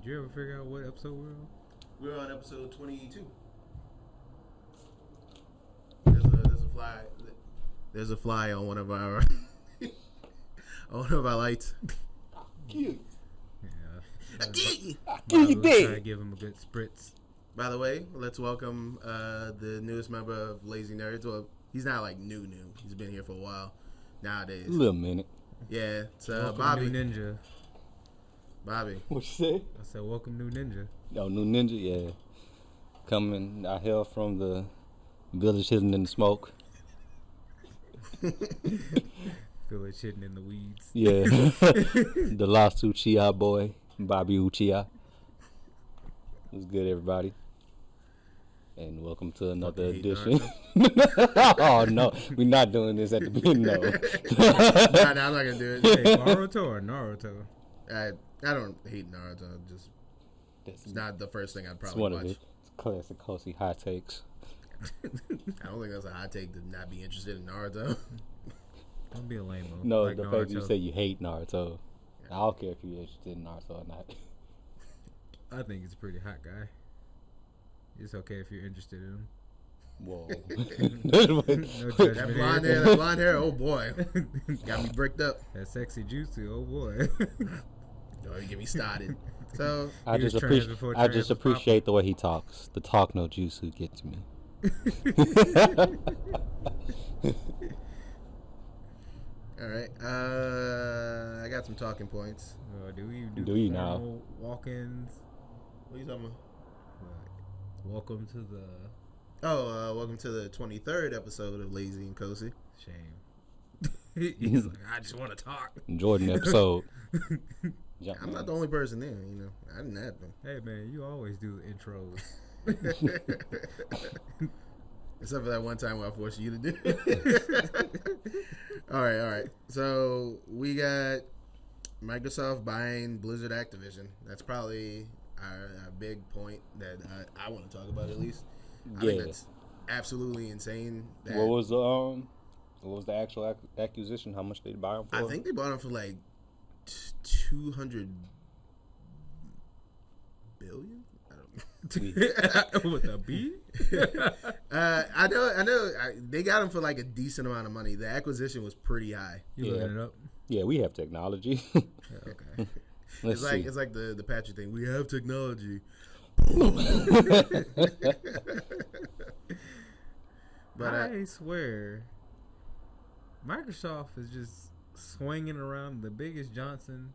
Did you ever figure out what episode we're on? We're on episode 22. There's a fly on one of our lights. Yeah. I Try to give him a good spritz. By the way, let's welcome the newest member of Lazy Nerds. Well, he's not like new. He's been here for a while nowadays. A little minute. Yeah, it's Welcome, Bobby. New Ninja. Bobby. What you say? I said, welcome, New Ninja. Oh, New Ninja, yeah. Coming, I hail from the village hidden in the smoke. Village hidden in the weeds. Yeah. The last Uchiha boy, Bobby Uchiha. What's good, everybody? And welcome to another edition. Oh, no. We're not doing this at the beginning, no. Nah, I'm not going to do it. Hey, Boruto or Naruto? I don't hate Naruto. It's not the first thing I'd probably watch. It's classic Kosi high takes. I don't think that's a hot take to not be interested in Naruto. Don't be a lame-o. No, like the Naruto. fact you say you hate Naruto. I don't care if you're interested in Naruto or not. I think he's a pretty hot guy. It's okay if you're interested in him. Whoa. No judgment. That blonde hair, oh boy. Got me bricked up. That sexy jutsu, oh boy. Don't get me started. So I just appreciate the way he talks. The talk no jutsu gets me. All right. I got some talking points. Do we do you now? Walk-ins? What are you talking about? Welcome to the... welcome to the 23rd episode of Lazy and Kosi. Shame. He's like, I just want to talk. Jordan episode. I'm not the only person there, you know. I didn't have them. Hey, man, you always do the intros. Except for that one time where I forced you to do it. All right. So we got Microsoft buying Blizzard Activision. That's probably our big point that I want to talk about, at least. I think that's absolutely insane. What was the actual acquisition? How much did they buy them for? I think they bought them for like 200 billion. I don't know. With a B? I know. They got them for like a decent amount of money. The acquisition was pretty high. You looking it up? Yeah, we have technology. Okay. It's like the Patrick thing. We have technology. But I swear, Microsoft is just swinging around the biggest Johnson.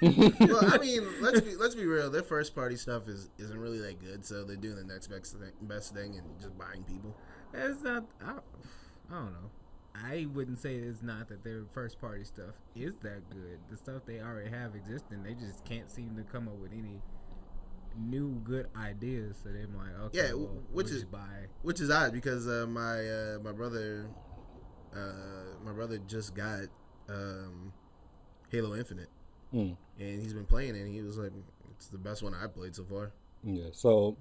Well, I mean, let's be real. Their first party stuff isn't really that good, so they're doing the next best thing and just buying people. It's not. I don't know. I wouldn't say it's not that their first party stuff is that good. The stuff they already have existing, they just can't seem to come up with any new good ideas. So they're like, okay, yeah, well, which is odd because my brother just got Halo Infinite, and he's been playing it. And he was like, it's the best one I've played so far. Yeah. So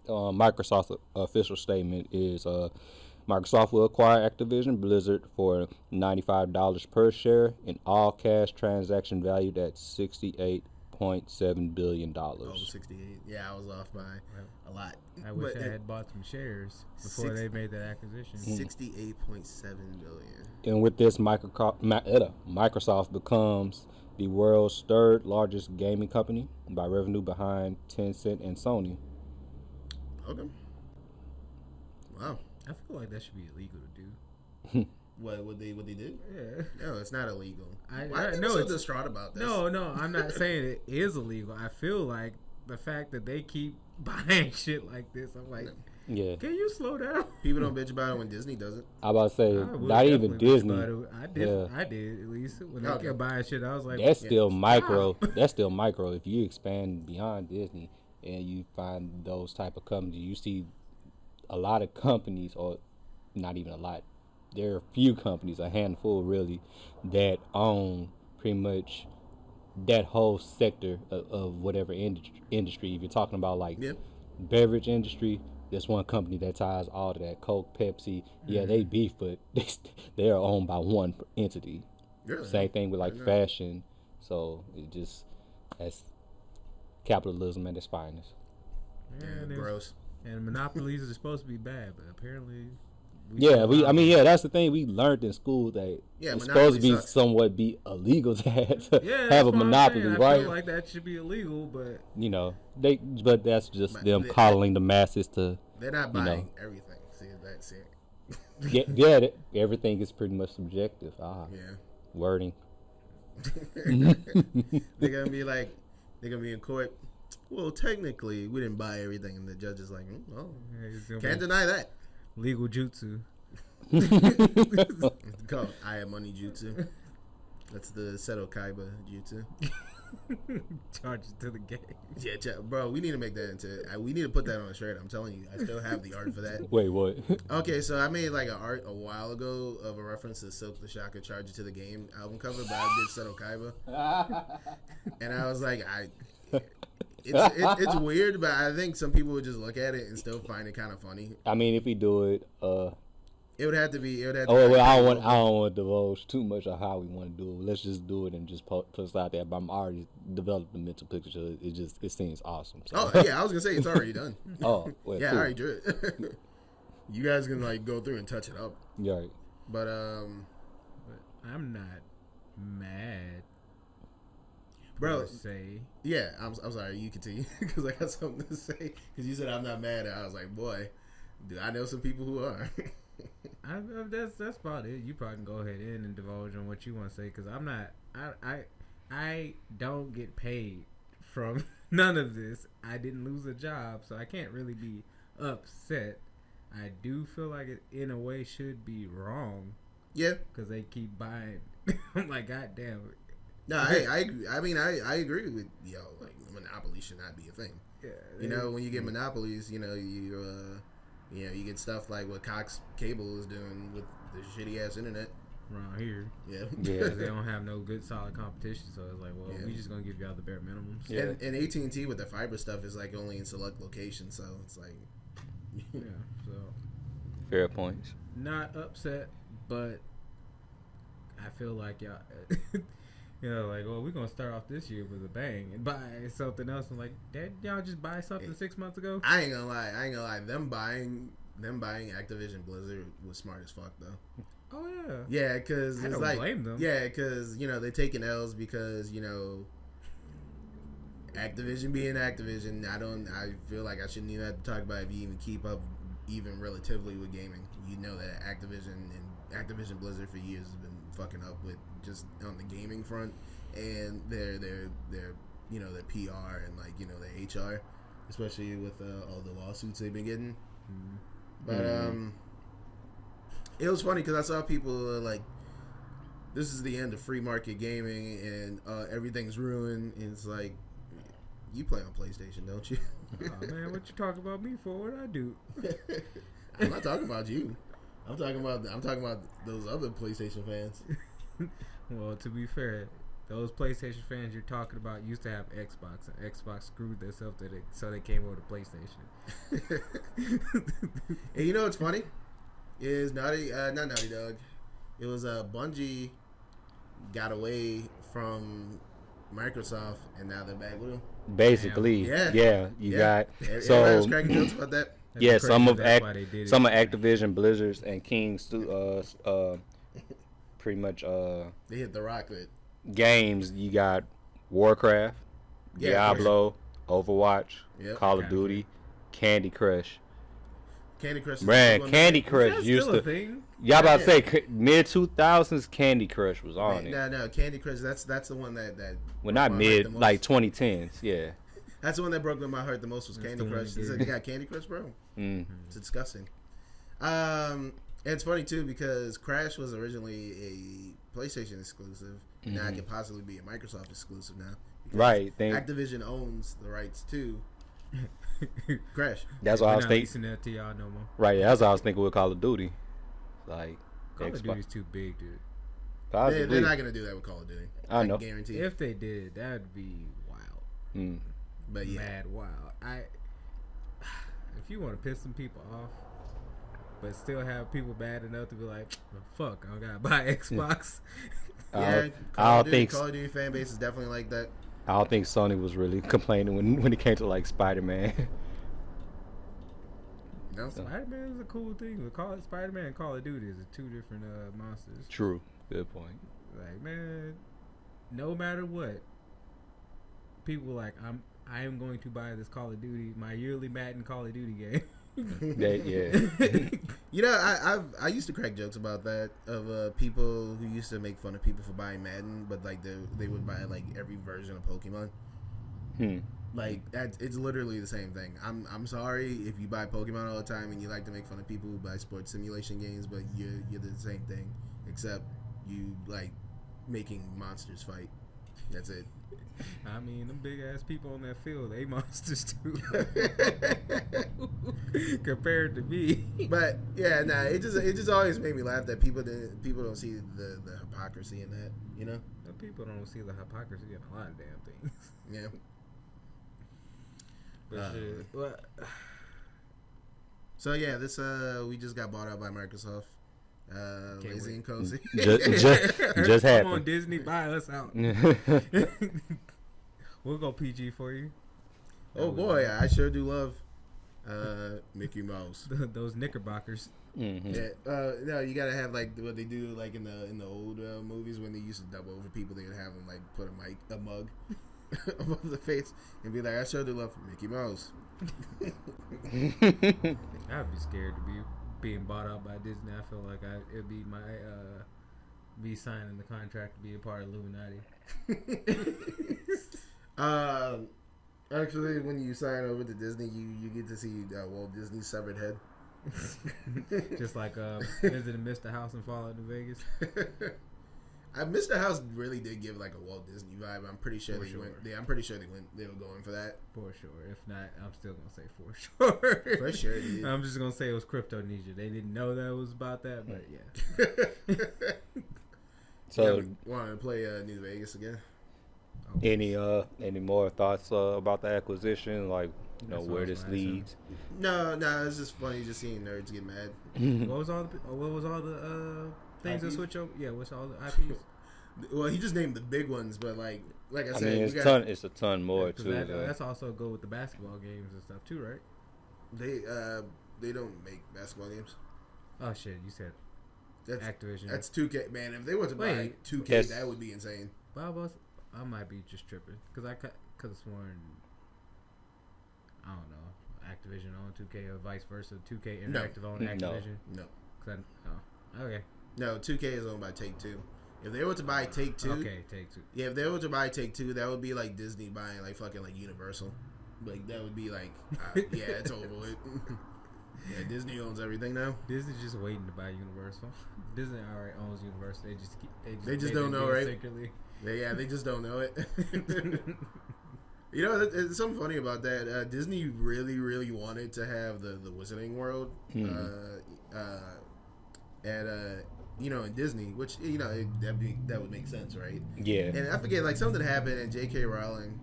Microsoft's official statement is Microsoft will acquire Activision Blizzard for $95 per share in all cash transaction valued at $68.7 billion. Oh, 68. Yeah, I was off by a lot. I wish I had bought some shares before they made that acquisition. 68.7 billion. And with this, Microsoft becomes the world's third largest gaming company by revenue, behind Tencent and Sony. Okay. Wow. I feel like that should be illegal to do. What they did? Yeah. No, it's not illegal. I know so distraught about this. No, I'm not saying it is illegal. I feel like the fact that they keep buying shit like this, I'm like, yeah. Can you slow down? People don't bitch about it when Disney does it. I about to say, not even Disney. I did at least when they kept buying shit. I was like, that's still micro. That's still micro. If you expand beyond Disney and you find those type of companies, you see a lot of companies, or not even a lot. There are a few companies, a handful really, that own pretty much that whole sector of whatever industry. If you're talking about like beverage industry, there's one company that ties all to that. Coke, Pepsi, they beef, but they are owned by one entity. Really? Same thing with like fashion. So it just capitalism at its finest. And Yeah, gross. And monopolies are supposed to be bad, but apparently. That's the thing we learned in school, that Yeah, it's supposed to be sucks. somewhat be illegal to Yeah, have a what I'm monopoly, saying. right? I feel like that should be illegal, but But that's just But them coddling the masses to. They're not buying everything. See, that's it. Everything is pretty much subjective. Yeah. Wording. They're gonna be in court. Well, technically, we didn't buy everything, and the judge is like, can't deny that. Legal jutsu. It's called I have money jutsu. That's the Seto Kaiba jutsu. Charge it to the game. Yeah, bro, we need to make that into. We need to put that on a shirt. I'm telling you, I still have the art for that. Wait, what? Okay, so I made like an art a while ago of a reference to Silk the Shocker Charge It to the Game album cover, but I did Seto Kaiba, and I was like, it's weird, but I think some people would just look at it and still find it kind of funny. I mean, if we do it, it would have to be. I don't want to divulge too much of how we want to do it. Let's just do it and just put it out there. But I'm already developed the mental picture. So it seems awesome. So. Oh yeah, I was gonna say it's already done. Oh well, yeah, cool. I already drew it. You guys can like go through and touch it up. Yeah. Right. But I'm not mad. Bro, say. Yeah, I'm sorry. You continue because I got something to say. Because you said I'm not mad. I was like, boy, do I know some people who are. That's about it. You probably can go ahead and divulge on what you want to say, because I'm not. I don't get paid from none of this. I didn't lose a job, so I can't really be upset. I do feel like it, in a way, should be wrong. Yeah, because they keep buying. I'm like, God damn it. No, I agree. I mean, I agree with like monopoly should not be a thing. Yeah, when you get monopolies, you get stuff like what Cox Cable is doing with the shitty ass internet around here. Yeah. Because they don't have no good solid competition, so it's like, well, we just gonna give y'all the bare minimums. Yeah. And AT&T with the fiber stuff is like only in select locations, so it's like. Yeah. So. Fair points. Not upset, but I feel like y'all. Like, well, we're gonna start off this year with a bang and buy something else. I'm like, did y'all just buy something 6 months ago? I ain't gonna lie. Them buying Activision Blizzard was smart as fuck though. Oh yeah. Yeah, because I it's don't like blame them. Yeah, because they're taking L's because Activision being Activision. I feel like I shouldn't even have to talk about it if you even keep up even relatively with gaming. You know that Activision Blizzard for years has been fucking up with just on the gaming front and their PR and their HR, especially with all the lawsuits they've been getting. But it was funny because I saw people like, this is the end of free market gaming and everything's ruined. And it's like, you play on PlayStation, don't you? Oh man, what you talking about me for? What I do? I'm not talking about you. I'm talking about those other PlayStation fans. Well, to be fair, those PlayStation fans you're talking about used to have Xbox, and Xbox screwed themselves so they came over to PlayStation. And you know what's funny? Is not Naughty Dog. It was Bungie got away from Microsoft, and now they're back with them. Basically, you got so. Everybody's cracking jokes about that. Yeah, some of Activision, Blizzard's, and King's pretty much they hit the rock with games. You got Warcraft, Diablo, Overwatch, Call of Duty, Candy Crush. Candy Crush. Candy Crush used to. Thing? Y'all about to say mid 2000s Candy Crush was on it. No, Candy Crush. That's the one that. Well, not mid, like 2010s. Yeah. That's the one that broke my heart the most was Candy Crush. They said you got Candy Crush, bro. It's disgusting. And it's funny too because Crash was originally a PlayStation exclusive. Now it could possibly be a Microsoft exclusive now. Right. Activision owns the rights to Crash. That's what I was thinking. That to y'all no more. Right. That's what I was thinking with Call of Duty. Like Call of Duty's too big, dude. They're not gonna do that with Call of Duty. I know. Guarantee. If they did, that'd be wild. But yeah, mad wild. If you want to piss some people off, but still have people bad enough to be like, well, fuck, I don't gotta buy Xbox. Call of Duty fan base is definitely like that. I don't think Sony was really complaining when it came to like Spider-Man. No. Spider-Man is a cool thing. Spider-Man and Call of Duty is two different monsters. True. Good point. Like, man, no matter what, people like I am going to buy this Call of Duty, my yearly Madden Call of Duty game. You know, I used to crack jokes about that of people who used to make fun of people for buying Madden, but like they would buy like every version of Pokemon. Like it's literally the same thing. I'm sorry if you buy Pokemon all the time and you like to make fun of people who buy sports simulation games, but you're the same thing, except you like making monsters fight. That's it. I mean, them big ass people on that field, they monsters too. Compared to me. But yeah, nah, it just always made me laugh that people don't see the hypocrisy in that, you know? People don't see the hypocrisy in a lot of damn things. Yeah. But shit, what? So yeah, this we just got bought out by Microsoft. Lazy and Kosi. Just happened. Come on, Disney, buy us out. We'll go PG for you. Oh boy, I sure do love Mickey Mouse. Those knickerbockers. Mm-hmm. Yeah, no, you gotta have like what they do like in the old movies when they used to dub over people. They would have them like put a mug above the face and be like, "I sure do love Mickey Mouse." I'd be scared to be being bought out by Disney. I feel like it'd be my be signing the contract to be a part of Illuminati. Actually, when you sign over to Disney, you get to see Walt Disney's severed head. Just like visiting Mr. House in Fallout New Vegas. Mr. House really did give like a Walt Disney vibe. I'm pretty sure they went. Yeah, I'm pretty sure they were going for that. For sure. If not, I'm still gonna say for sure. For sure, dude. I'm just gonna say it was Cryptonesia. They didn't know that it was about that, but yeah. So, want to play New Vegas again? Any more thoughts about the acquisition? Like, you know, where this leads? No, it's just funny just seeing nerds get mad. What was all the things that switch over? Yeah, what's all the IPs? Well, he just named the big ones, but like I said, mean, it's a ton more too. That's also go with the basketball games and stuff too, right? They don't make basketball games. Oh shit, you said that's Activision. That's 2K, man. If they were to buy 2K, that would be insane. Well, I might be just tripping because I could have sworn, I don't know, Activision on 2K or vice versa. 2K Interactive on Activision. No. Okay. No, 2K is owned by Take-Two. If they were to buy Take-Two, Take-Two. Yeah, if they were to buy Take-Two, that would be like Disney buying like fucking like Universal. Like that would be like, yeah, it's over with. Yeah, Disney owns everything now. Disney's just waiting to buy Universal. Disney already owns Universal. They just don't know, right? Secretly. Yeah, they just don't know it. You know, it's something funny about that. Disney really, really wanted to have the Wizarding World in Disney, which that would make sense, right? Yeah. And I forget, like something happened, and J.K. Rowling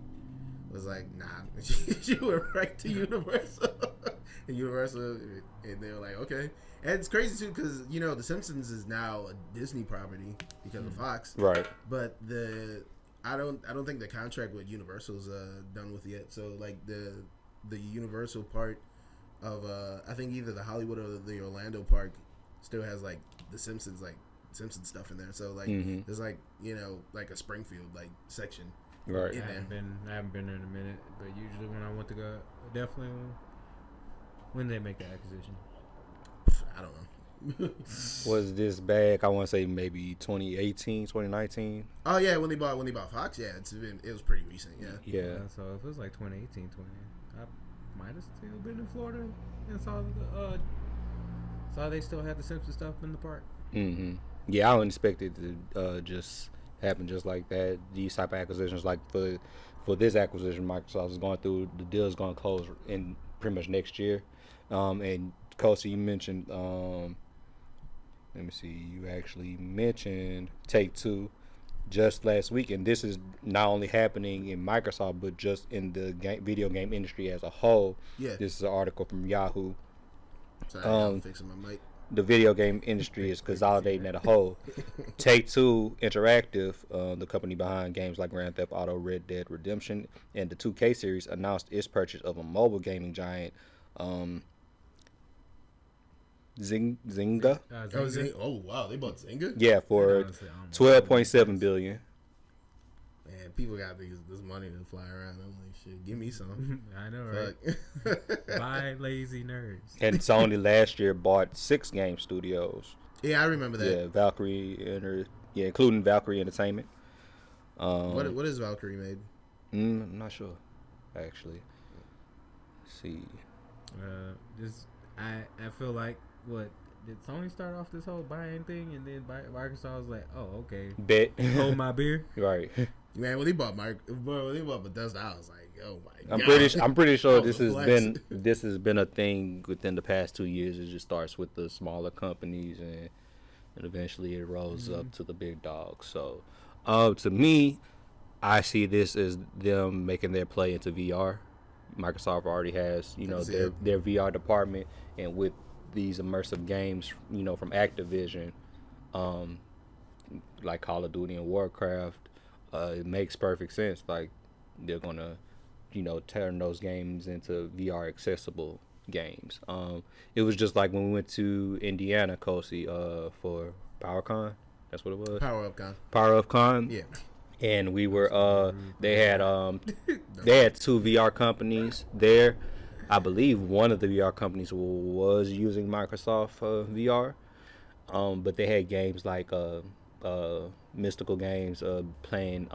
was like, "Nah," she went right to Universal, and they were like, "Okay." And it's crazy too because The Simpsons is now a Disney property because of Fox, right? But I don't think the contract with Universal's done with yet. So like the Universal part of I think either the Hollywood or the Orlando park still has like the Simpsons stuff in there. So like there's like like a Springfield like section. Right. I haven't been there in a minute, but usually when I want to go, definitely when they make the acquisition. I don't know. Was this back? I want to say maybe 2018, 2019. Oh yeah, when they bought Fox, yeah, it was pretty recent. Yeah. So if it was like 2018, I might have still been in Florida and saw they still had the Simpsons stuff in the park. Mm-hmm. Yeah, I don't expect it to just happen just like that. These type of acquisitions, like for this acquisition, Microsoft is going through. The deal is going to close in pretty much next year. And Kosi, you mentioned. Let me see. You actually mentioned Take-Two just last week, and this is not only happening in Microsoft, but just in the video game industry as a whole. Yeah. This is an article from Yahoo. Sorry, I'm fixing my mic. the video game industry is consolidating at a whole. Take-Two Interactive, the company behind games like Grand Theft Auto, Red Dead Redemption, and the 2K series, announced its purchase of a mobile gaming giant, Zynga. Oh wow, they bought Zynga. Yeah, for $12.7 billion. Man, people got this money to fly around. I'm like, shit, give me some. I know, right? Buy lazy nerds. And Sony last year bought 6 game studios. Yeah, I remember that. Yeah, Valkyrie, including Valkyrie Entertainment. What is Valkyrie made? I'm not sure, actually. Let's see. I feel like did Sony start off this whole buying thing, and then Microsoft was like, oh, okay, Bet. hold my beer. Right. Man, when they bought Bethesda, I was like, oh my god. I'm pretty sure this has been a thing within the past 2 years. It just starts with the smaller companies and eventually it rolls up to the big dogs. So, to me, I see this as them making their play into VR. Microsoft already has, their VR department, and with these immersive games, from Activision, like Call of Duty and Warcraft, it makes perfect sense. Like, they're gonna, turn those games into VR accessible games. It was just like when we went to Indiana, Kosi, for PowerCon. That's what it was. Power Up Con. Yeah. And we were they had 2 VR companies there. I believe one of the VR companies was using Microsoft VR, but they had games like mystical games, playing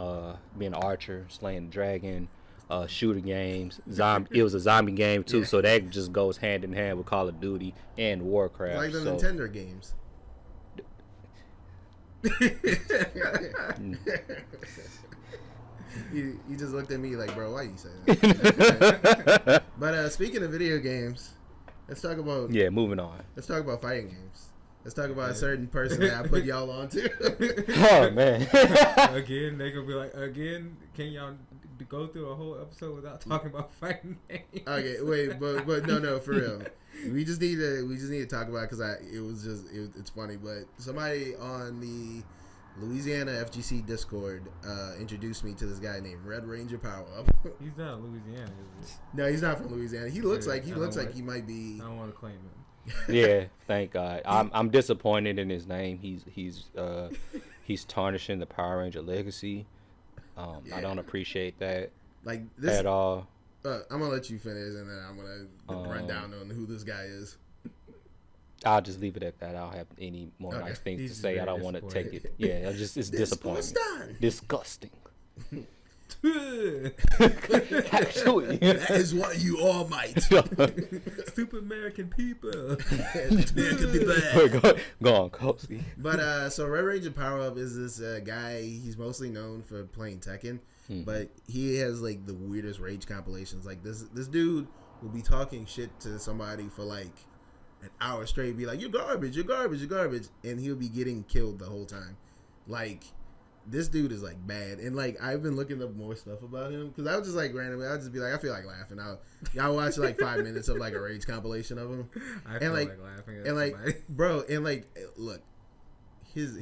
being an archer, slaying a dragon, shooter games. It was a zombie game too, so that just goes hand in hand with Call of Duty and Warcraft. Like the Nintendo games. You just looked at me like, bro, why you say that? But speaking of video games, let's talk about moving on. Let's talk about fighting games. Let's talk about a certain person that I put y'all on to. Oh man! Again, they gonna be like, can y'all go through a whole episode without talking about fighting games? Okay, wait, but no, for real. We just need to talk about it because it's funny. But somebody on the Louisiana FGC Discord introduced me to this guy named Red Ranger Power Up. He's not Louisiana, is he? No, he's not from Louisiana. He looks like he might be. I don't want to claim him. Yeah, thank God. I'm disappointed in his name. He's tarnishing the Power Ranger legacy. I don't appreciate that at all. I'm gonna let you finish, and then I'm gonna run down on who this guy is. I'll just leave it at that. I don't have any more nice things to say. I don't want to take it. Yeah, it's disappointing. Disgusting. Actually, that is what you all might. Stupid American people. American people. Go on, Kosi. But so Red Ranger Power Up is this guy. He's mostly known for playing Tekken, but he has like the weirdest rage compilations. Like this dude will be talking shit to somebody for like an hour straight. Be like, "You're garbage. You're garbage. You're garbage," and he'll be getting killed the whole time. Like. This dude is like bad, and like I've been looking up more stuff about him because I was just like randomly, I'll just be like, I feel like laughing. Y'all watch like 5 minutes of like a rage compilation of him, I feel like laughing at and like somebody. bro, and like look, his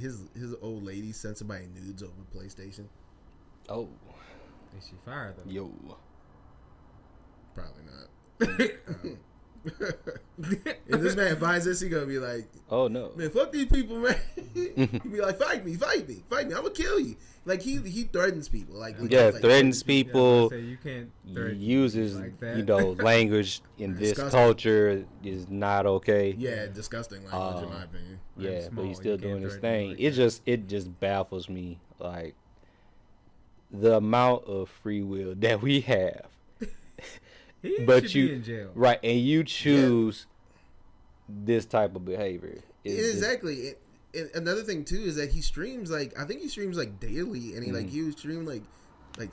old lady sent somebody nudes over PlayStation. Oh, Is she fired though? yo, probably not. If this man finds this, he gonna be like, "Oh no, man, fuck these people, man." He be like, "Fight me, I'm gonna kill you." Like he threatens people, threatens people. Yeah, you can't uses like that. Language in this culture is not okay. Yeah, disgusting language in my opinion. Yeah, but he's still doing his thing. Like it just baffles me, like the amount of free will that we have. But you be in jail. Right, and you choose this type of behavior. Exactly. Another thing too is that he streams I think he streams daily, and he would stream like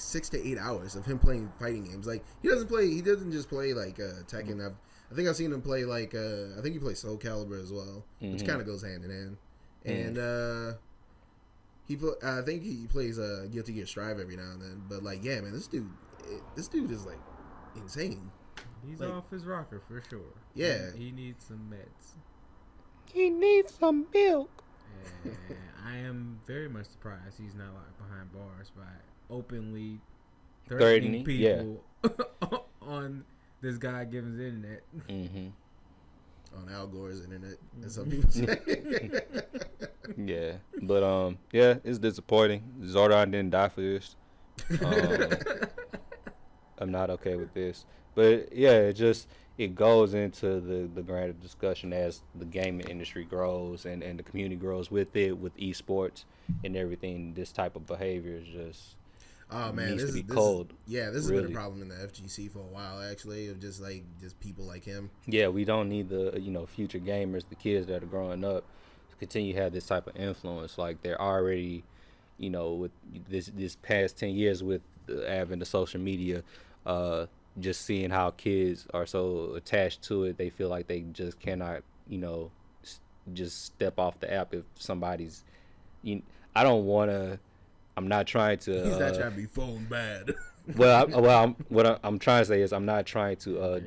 6 to 8 hours of him playing fighting games. Like he doesn't just play Tekken. I think I've seen him play I think he plays Soul Calibur as well, which kind of goes hand in hand. And I think he plays Guilty Gear Strive every now and then. But man, this dude is insane. He's off his rocker for sure. Yeah, he needs some meds. He needs some milk. And I am very much surprised he's not locked behind bars by openly threatening people on this God-given internet. Mm-hmm. On Al Gore's internet, as some people say. Yeah, but yeah, it's disappointing. Zordon didn't die for this. I'm not okay with this, but yeah, it goes into the grander discussion as the gaming industry grows and the community grows with it, with esports and everything. This type of behavior is just needs to be cold. This has been a problem in the FGC for a while, actually, of just people like him. Yeah, we don't need the future gamers, the kids that are growing up, to continue to have this type of influence. Like they're already, with this past 10 years with the advent of social media, just seeing how kids are so attached to it, they feel like they just cannot, just step off the app if somebody's. I don't want to. I'm not trying to. He's not trying to be phone bad. What I'm trying to say is I'm not trying to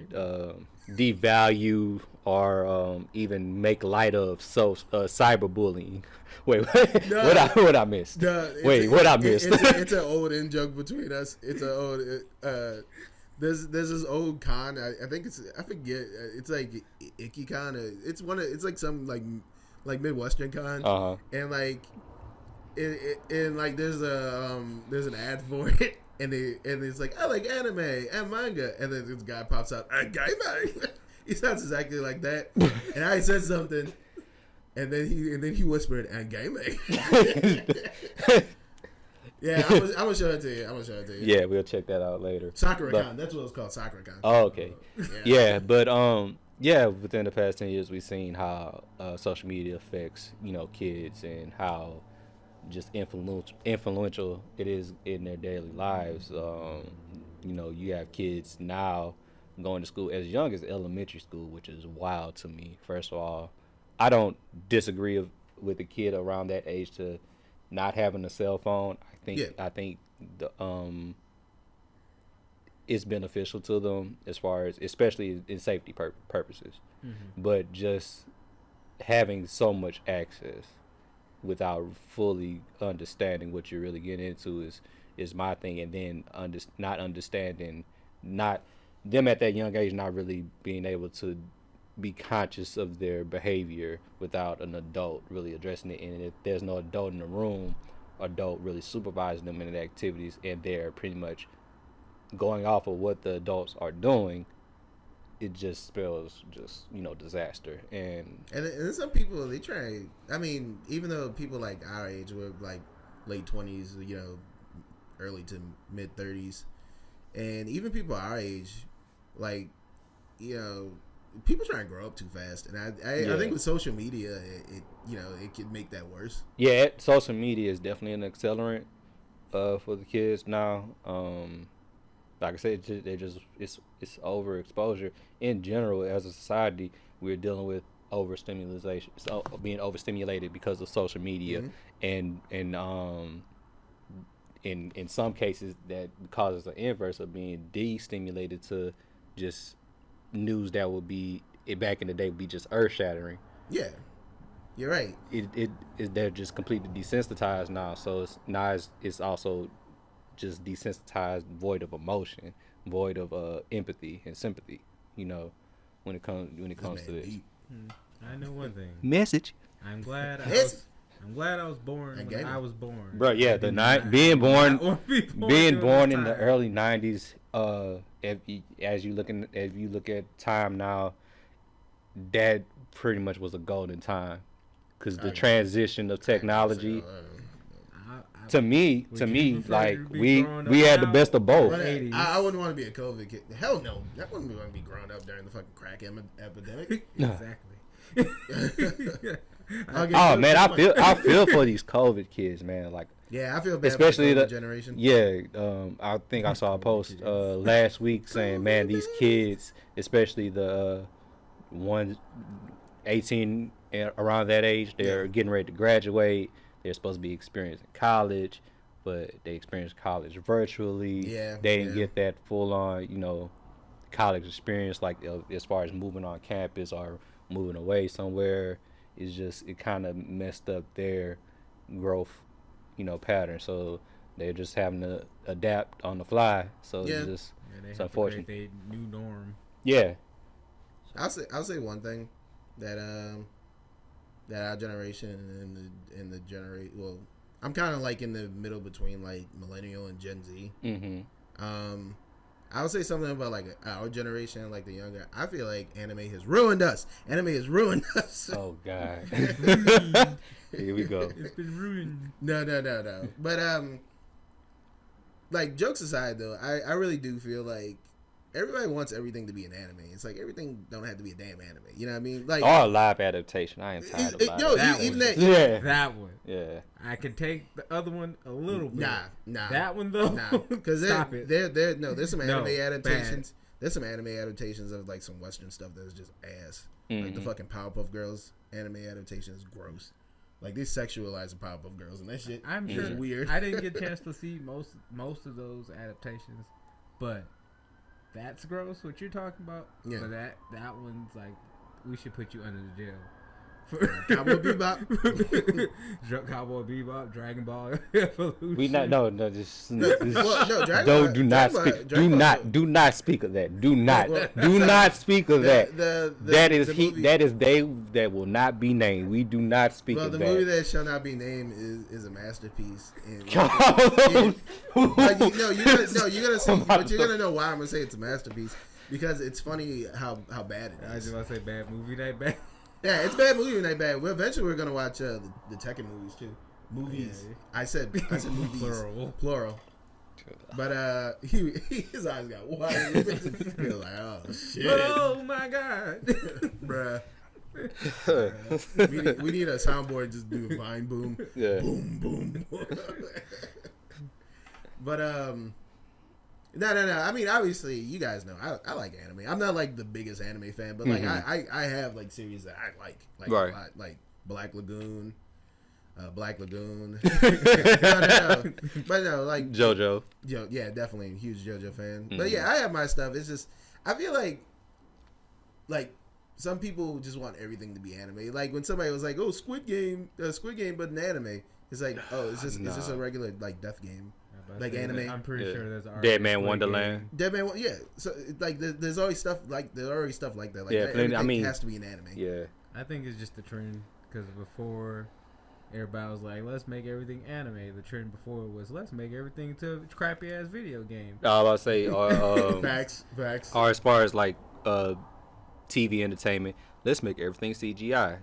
devalue or even make light of cyberbullying. Wait, no, what I missed? No, what I missed? It's an old in joke between us. It's an old. There's this old con. I think I forget. It's like Icky Con. It's like some like Midwestern con. And like. And like there's an ad for it, and it's like, I like anime and manga, and then this guy pops out, anime. He sounds exactly like that, and I said something, and then he whispered anime. Yeah, I'm gonna show it to you. Yeah, we'll check that out later. Sakura-con, that's what it's called, Sakura-con. Oh, okay. Yeah, but yeah, within the past 10 years, we've seen how social media affects kids and how just influential it is in their daily lives. You have kids now going to school as young as elementary school, which is wild to me. First of all, I don't disagree with a kid around that age to not having a cell phone. I think it's beneficial to them as far as, especially in safety purposes. Mm-hmm. But just having so much access without fully understanding what you're really getting into is my thing, and then not understanding, not them at that young age not really being able to be conscious of their behavior without an adult really addressing it. And if there's no adult in the room, adult really supervising them in the activities, and they're pretty much going off of what the adults are doing, it just spells disaster. And some people, they try, I mean, even though people like our age were like late 20s, early to mid 30s, and even people our age, like, people try and grow up too fast, and I think with social media, it could make that worse. Yeah, social media is definitely an accelerant for the kids now. Like I said, it's overexposure in general. As a society, we're dealing with overstimulation, being overstimulated because of social media, mm-hmm. and in some cases that causes the inverse of being destimulated to just news that would be back in the day would be just earth shattering. Yeah, you're right. They're just completely desensitized now. So it's also just desensitized, void of emotion, void of empathy and sympathy. When it comes to this. I know one thing. Message. I'm glad I was born when I was born. Bro, yeah, being born in the early 90s. If you look at time now, that pretty much was a golden time, because the transition of technology. To me, like we had the best of both. I wouldn't want to be a COVID kid. Hell no, I wouldn't want to be growing up during the fucking crack epidemic. Exactly. Oh man, I feel for these COVID kids, man. Like, yeah, I feel bad, especially for the generation. Yeah, I think I saw a post last week saying, man, these kids, especially the 18 around that age, they're getting ready to graduate. They're supposed to be experiencing college, but they experienced college virtually. Yeah, they didn't get that full on, college experience, like as far as moving on campus or moving away somewhere. It's just it kind of messed up their growth, pattern. So they're just having to adapt on the fly. So it's just it's unfortunate. They new norm. Yeah. I'll say one thing that our generation and the generation. Well, I'm kind of like in the middle between like millennial and Gen Z. Mm-hmm. I would say something about like our generation, like the younger. I feel like anime has ruined us. Anime has ruined us. Oh God. Here we go. It's been ruined. No. But like jokes aside though, I really do feel like everybody wants everything to be an anime. It's like everything don't have to be a damn anime. You know what I mean? Like or a live adaptation. I am tired of live. Even that. Yeah. That one. Yeah. I can take the other one a little bit. Nah. That one though. Nah. Because there's some anime adaptations. Bad. There's some anime adaptations of like some Western stuff that's just ass. Mm-hmm. Like the fucking Powerpuff Girls anime adaptation is gross. Like they sexualize the Powerpuff Girls and that shit. I'm is sure weird. I didn't get a chance to see most of those adaptations, but that's gross. What you're talking about? Yeah. But that one's like we should put you under the jail. Cowboy Bebop. Cowboy Bebop, Dragon Ball Evolution. We not no just Well, no, Dragon Ball- do not Dragon Ball- speak Dragon do Ball- not do not speak of that. Do not Well, do not speak of that. The movie- That is they that will not be named. We do not speak Well, of the that. movie that shall not be named is a masterpiece. And Come like, you're gonna know why I'm gonna say it's a masterpiece because it's funny how bad it I was is. just about to say bad movie that bad. Yeah, it's a bad movie and that bad. Well, eventually we're gonna watch the Tekken movies too. Movies. Yeah. I said movies. Plural. But his eyes got wide. He was like, oh shit. Oh my god. Bruh. We need a soundboard just do a vine boom. Yeah. Boom boom. But no. I mean, obviously, you guys know I like anime. I'm not like the biggest anime fan, but like I have like series that I like right. a lot, like Black Lagoon. No. But no, like JoJo. Yeah, definitely a huge JoJo fan. Mm-hmm. But yeah, I have my stuff. It's just I feel like some people just want everything to be anime. Like when somebody was like, "Oh, Squid Game, but an anime." It's like, oh, it's just a regular like death game. Like anime. I'm pretty sure there's Dead Man Wonderland. Dead Man, yeah. So like, there's always stuff like stuff like that. Like Yeah, everything I mean- has to be an anime. Yeah. I think it's just the trend because before everybody was like, let's make everything anime. The trend before was let's make everything into a crappy ass video game. I was about to say, Facts. or as far as like TV entertainment, let's make everything CGI.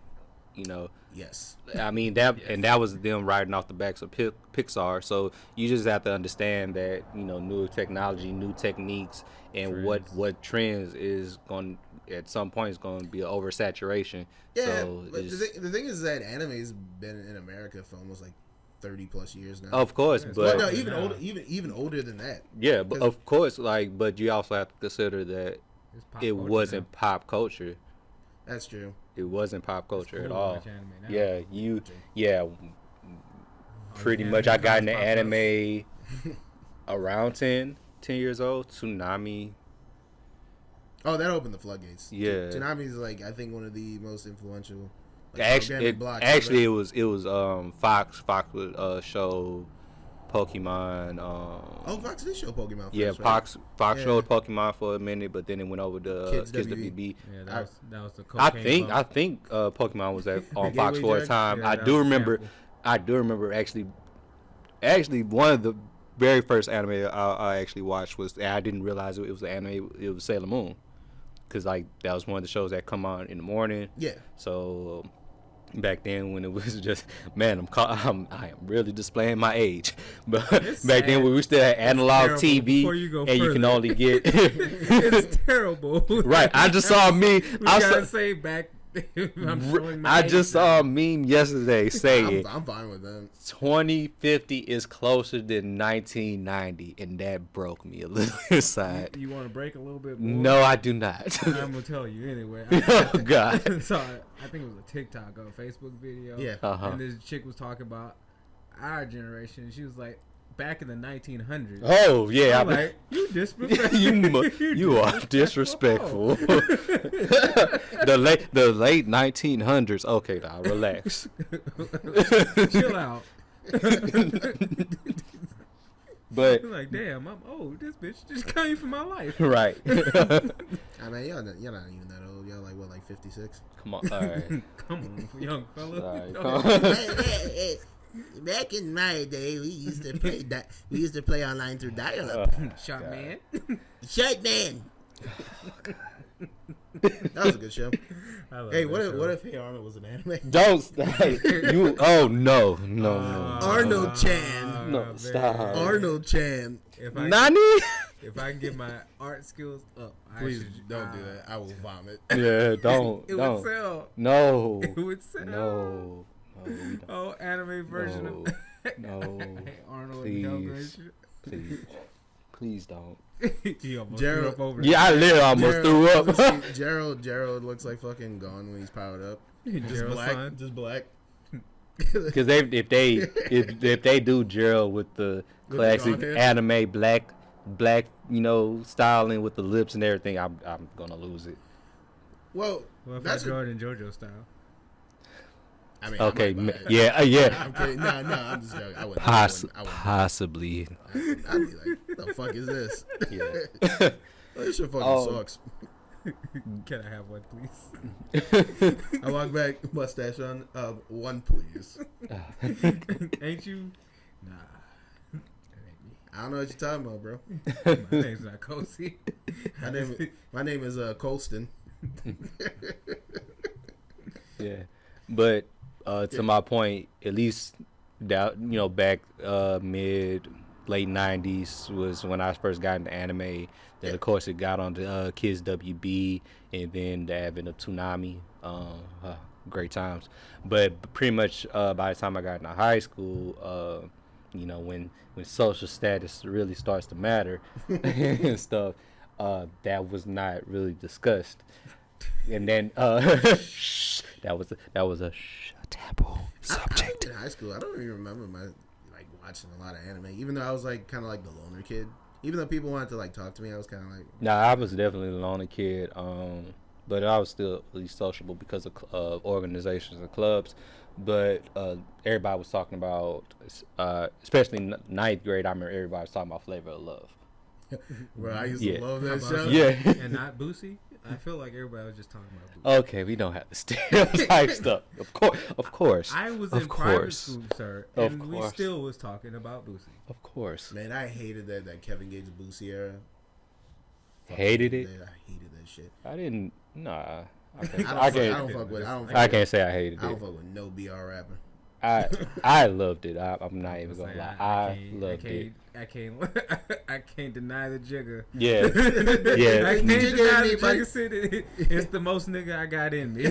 Yes. I mean that was them riding off the backs of Pixar. So you just have to understand that new technology, new techniques, and Trends. what trends is going at some point is going to be an oversaturation. Yeah, So but the thing is that anime's been in America for almost like 30 plus years now. of course, Yeah, but Well, no, now. even older, even older than that. yeah, but of course, but you also have to consider that It's pop it culture wasn't now. pop culture. That's true. It wasn't pop culture Cool at to all. watch anime now. Yeah, pretty much. I got into anime around 10 years old. Tsunami. Oh, that opened the floodgates. Yeah. Tsunami's like I think one of the most influential. Like, Actually, organic blocks it ever. was Fox would show Pokemon. Oh, Fox did show Pokemon. First, Yeah, right? Fox Yeah. showed Pokemon for a minute, but then it went over to Kids Kids WB. WB. Yeah, that was the I cocaine think bump. Pokemon was on Gateway Fox for a drug? time. Yeah, I that do was a remember. sample. I do remember actually one of the very first anime I actually watched was, and I didn't realize it was an anime. It was Sailor Moon, because like that was one of the shows that come on in the morning. Yeah. So back then when it was just I am really displaying my age, but It's back then sad. when we still had analog terrible. TV Before you go and you can further. only get It's terrible. right. I just saw a meme. We gotta say back. I'm showing my I age just now. saw a meme yesterday saying I'm fine with them. 2050 is closer than 1990, and that broke me a little inside. You want to break a little bit more? No, I do not. I'm gonna tell you anyway. Oh God. I think it was a TikTok or a Facebook video. Yeah. Uh-huh. And this chick was talking about our generation. She was like, back in the 1900s. Oh yeah, I'm like, you disrespectful. you are disrespectful. the late 1900s. Okay, now relax. Chill out. But like, damn, I'm old. This bitch just came for my life. right. I mean, y'all not even that old. Y'all like what, like 56? Come on, all right. Come on, young fella. All right, Don't- come on. Hey. Back in my day, we used to play. We used to play online through dial-up. Sharp man. Shut man. That was a good show. Hey, what if Hey Arnold was an anime? Don't hey, you. Oh no. Arnold Chan. No, man. stop. Arnold Chan. Nani? If I can get my art skills up, Please don't do that. I will vomit. Yeah, don't. It don't. would sell. No. It would sell. No. we don't. Oh, anime version No. of No. Hey, Arnold and Helga and Please. shit. Please don't. He almost Gerald- threw up over Yeah, I literally almost threw up. Gerald looks like fucking gone when he's powered up. Just Gerald's black. son. Just black. Because if they do Gerald with the With the classic blonde hair? anime black styling with the lips and everything, I'm gonna lose it. Well, Well, if I that's draw it in JoJo style. I mean, Okay, I might buy it. yeah. I'm kidding. No, I'm just joking. I wouldn't. Possibly. I'd be like, what the fuck is this? Yeah. Oh, this shit fucking Oh. sucks. Can I have one, please? I walk back, mustache on. One, please. Ain't you? Nah. That ain't me. I don't know what you're talking about, bro. My name's not Kosi. My name is Colston. Yeah, but to my point, at least that back mid late 90s was when I first got into anime. Then of course it got on the Kids WB, and then the advent of Toonami. Great times. But pretty much by the time I got into high school, when social status really starts to matter and stuff, that was not really discussed. And then that was a taboo subject. In high school, I don't even remember watching a lot of anime. Even though I was like kind of like the loner kid. Even though people wanted to like talk to me, I was kind of like. Nah, I was definitely a loner kid. But I was still at least sociable because of organizations and clubs. But everybody was talking about, especially ninth grade. I remember everybody was talking about Flavor of Love. Bro, I used Yeah. to love that How show. about Yeah. And not Boosie? I feel like everybody was just talking about Boosie. Okay, we don't have to stereotype stuff. Of course. I was Of in private course. school, sir, Of and we course. still was talking about Boosie. Of course. Man, I hated that Kevin Gates Boosie era. Hated it? Man, I hated that shit. I didn't. Nah. I I can't. don't fuck with. I can't say I hated I don't it. fuck with no BR rapper. I loved it. I'm not even gonna lie. I loved it. I can't deny the jigger. Yeah. I Yeah. can't Jigger deny the anybody- jigger city. It's the most nigga I got in me.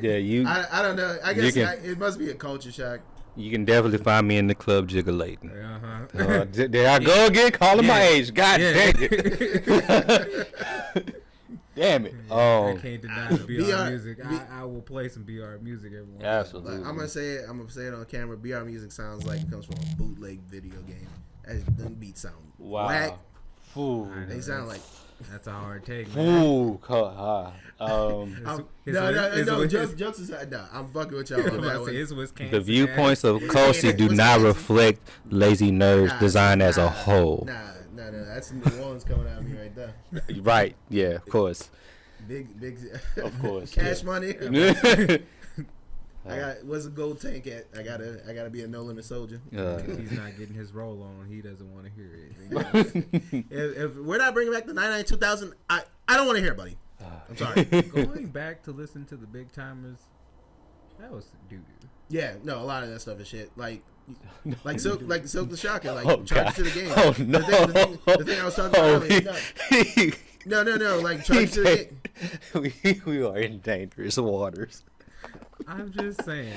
Yeah. You I don't know. I You guess can- it must be a culture shock. you can definitely find me in the club jiggling. Uh-huh. There I go again, calling my Yeah. age. God Yeah. dang it. Damn it. I can't deny the BR, BR music. I will play some BR music every once. Absolutely. Like, I'm gonna say it on camera. BR music sounds like it comes from a bootleg video game. Them beats sound whack. Ooh. They sound like That's a hard take, man. Ooh. no. Jokes aside, no. I'm fucking with y'all on that one. The viewpoints of Kosi do not reflect Lazy Nerds design as a whole. Nah. That's New Orleans coming out of me right there. Right. Yeah, of course. Big. Of course. Cash yeah. money. I got. Where's the gold tank at? I gotta be a no limit soldier. If he's not getting his roll on, he doesn't want to hear it. If we're not bringing back the 99 2000, I don't want to hear it, buddy. I'm sorry. Going back to listen to the big timers, that was doo-doo. Yeah, no, a lot of that stuff is shit. Like Silk the Shocker, like Oh, charge God. to the game. Oh, no. The thing I was talking about earlier. No, like charge to the game. we are in dangerous waters. I'm just saying.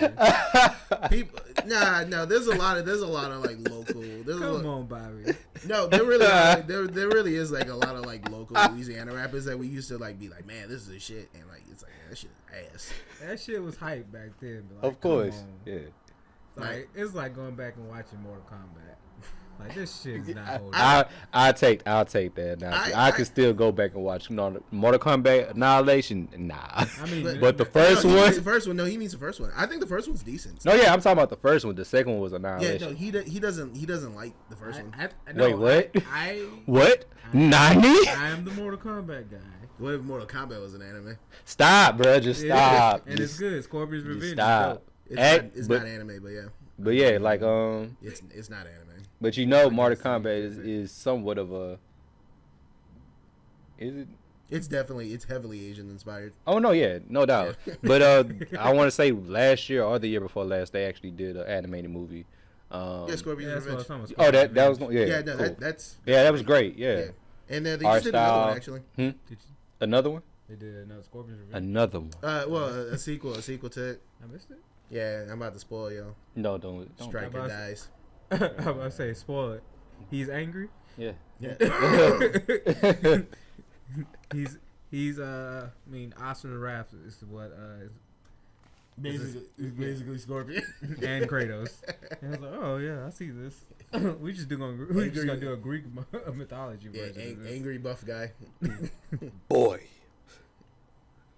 People, no. There's a lot of like local. Come on, Bobby. No, there really are, there really is like a lot of like local Louisiana rappers that we used to like be like, man, this is the shit, and like it's like man, that shit is ass. That shit was hype back then. But like, Of course. come on. Yeah. Like it's like going back and watching Mortal Kombat. Like this shit is not holding. I'll take that. Now I can still go back and watch Mortal Kombat Annihilation. Nah, I mean, but the first one. The first one. No, he means the first one. I think the first one's decent. No, yeah, I'm talking about the first one. The second one was Yeah, Annihilation. no, he doesn't like the first one. Wait, what? I What? Nani? I am the Mortal Kombat guy. What if Mortal Kombat was an anime? Stop, bro. Just stop. And it's good. Scorpion's Revenge. Stop. It's not anime, but yeah. But yeah, like It's not anime. But you know, Mortal Kombat is somewhat of a. Is it? It's heavily Asian inspired. Oh no, yeah, no doubt. But I want to say last year or the year before last, they actually did an animated movie. Scorpion's Revenge. Oh, that was Yeah, no, cool. that's that was great. Yeah. And they just did another one actually. Another one? They did another Scorpion's Revenge. Another one. Well, a sequel to it. I missed it. Yeah, I'm about to spoil y'all. No, don't. Striker dies. I was about to say, spoil it. He's angry. Yeah. He's I mean, Oscar the Raptor is what basically Scorpion and Kratos. And I was like, oh yeah, I see this. we just gonna do a Greek mythology version. Yeah, angry buff guy. Boy.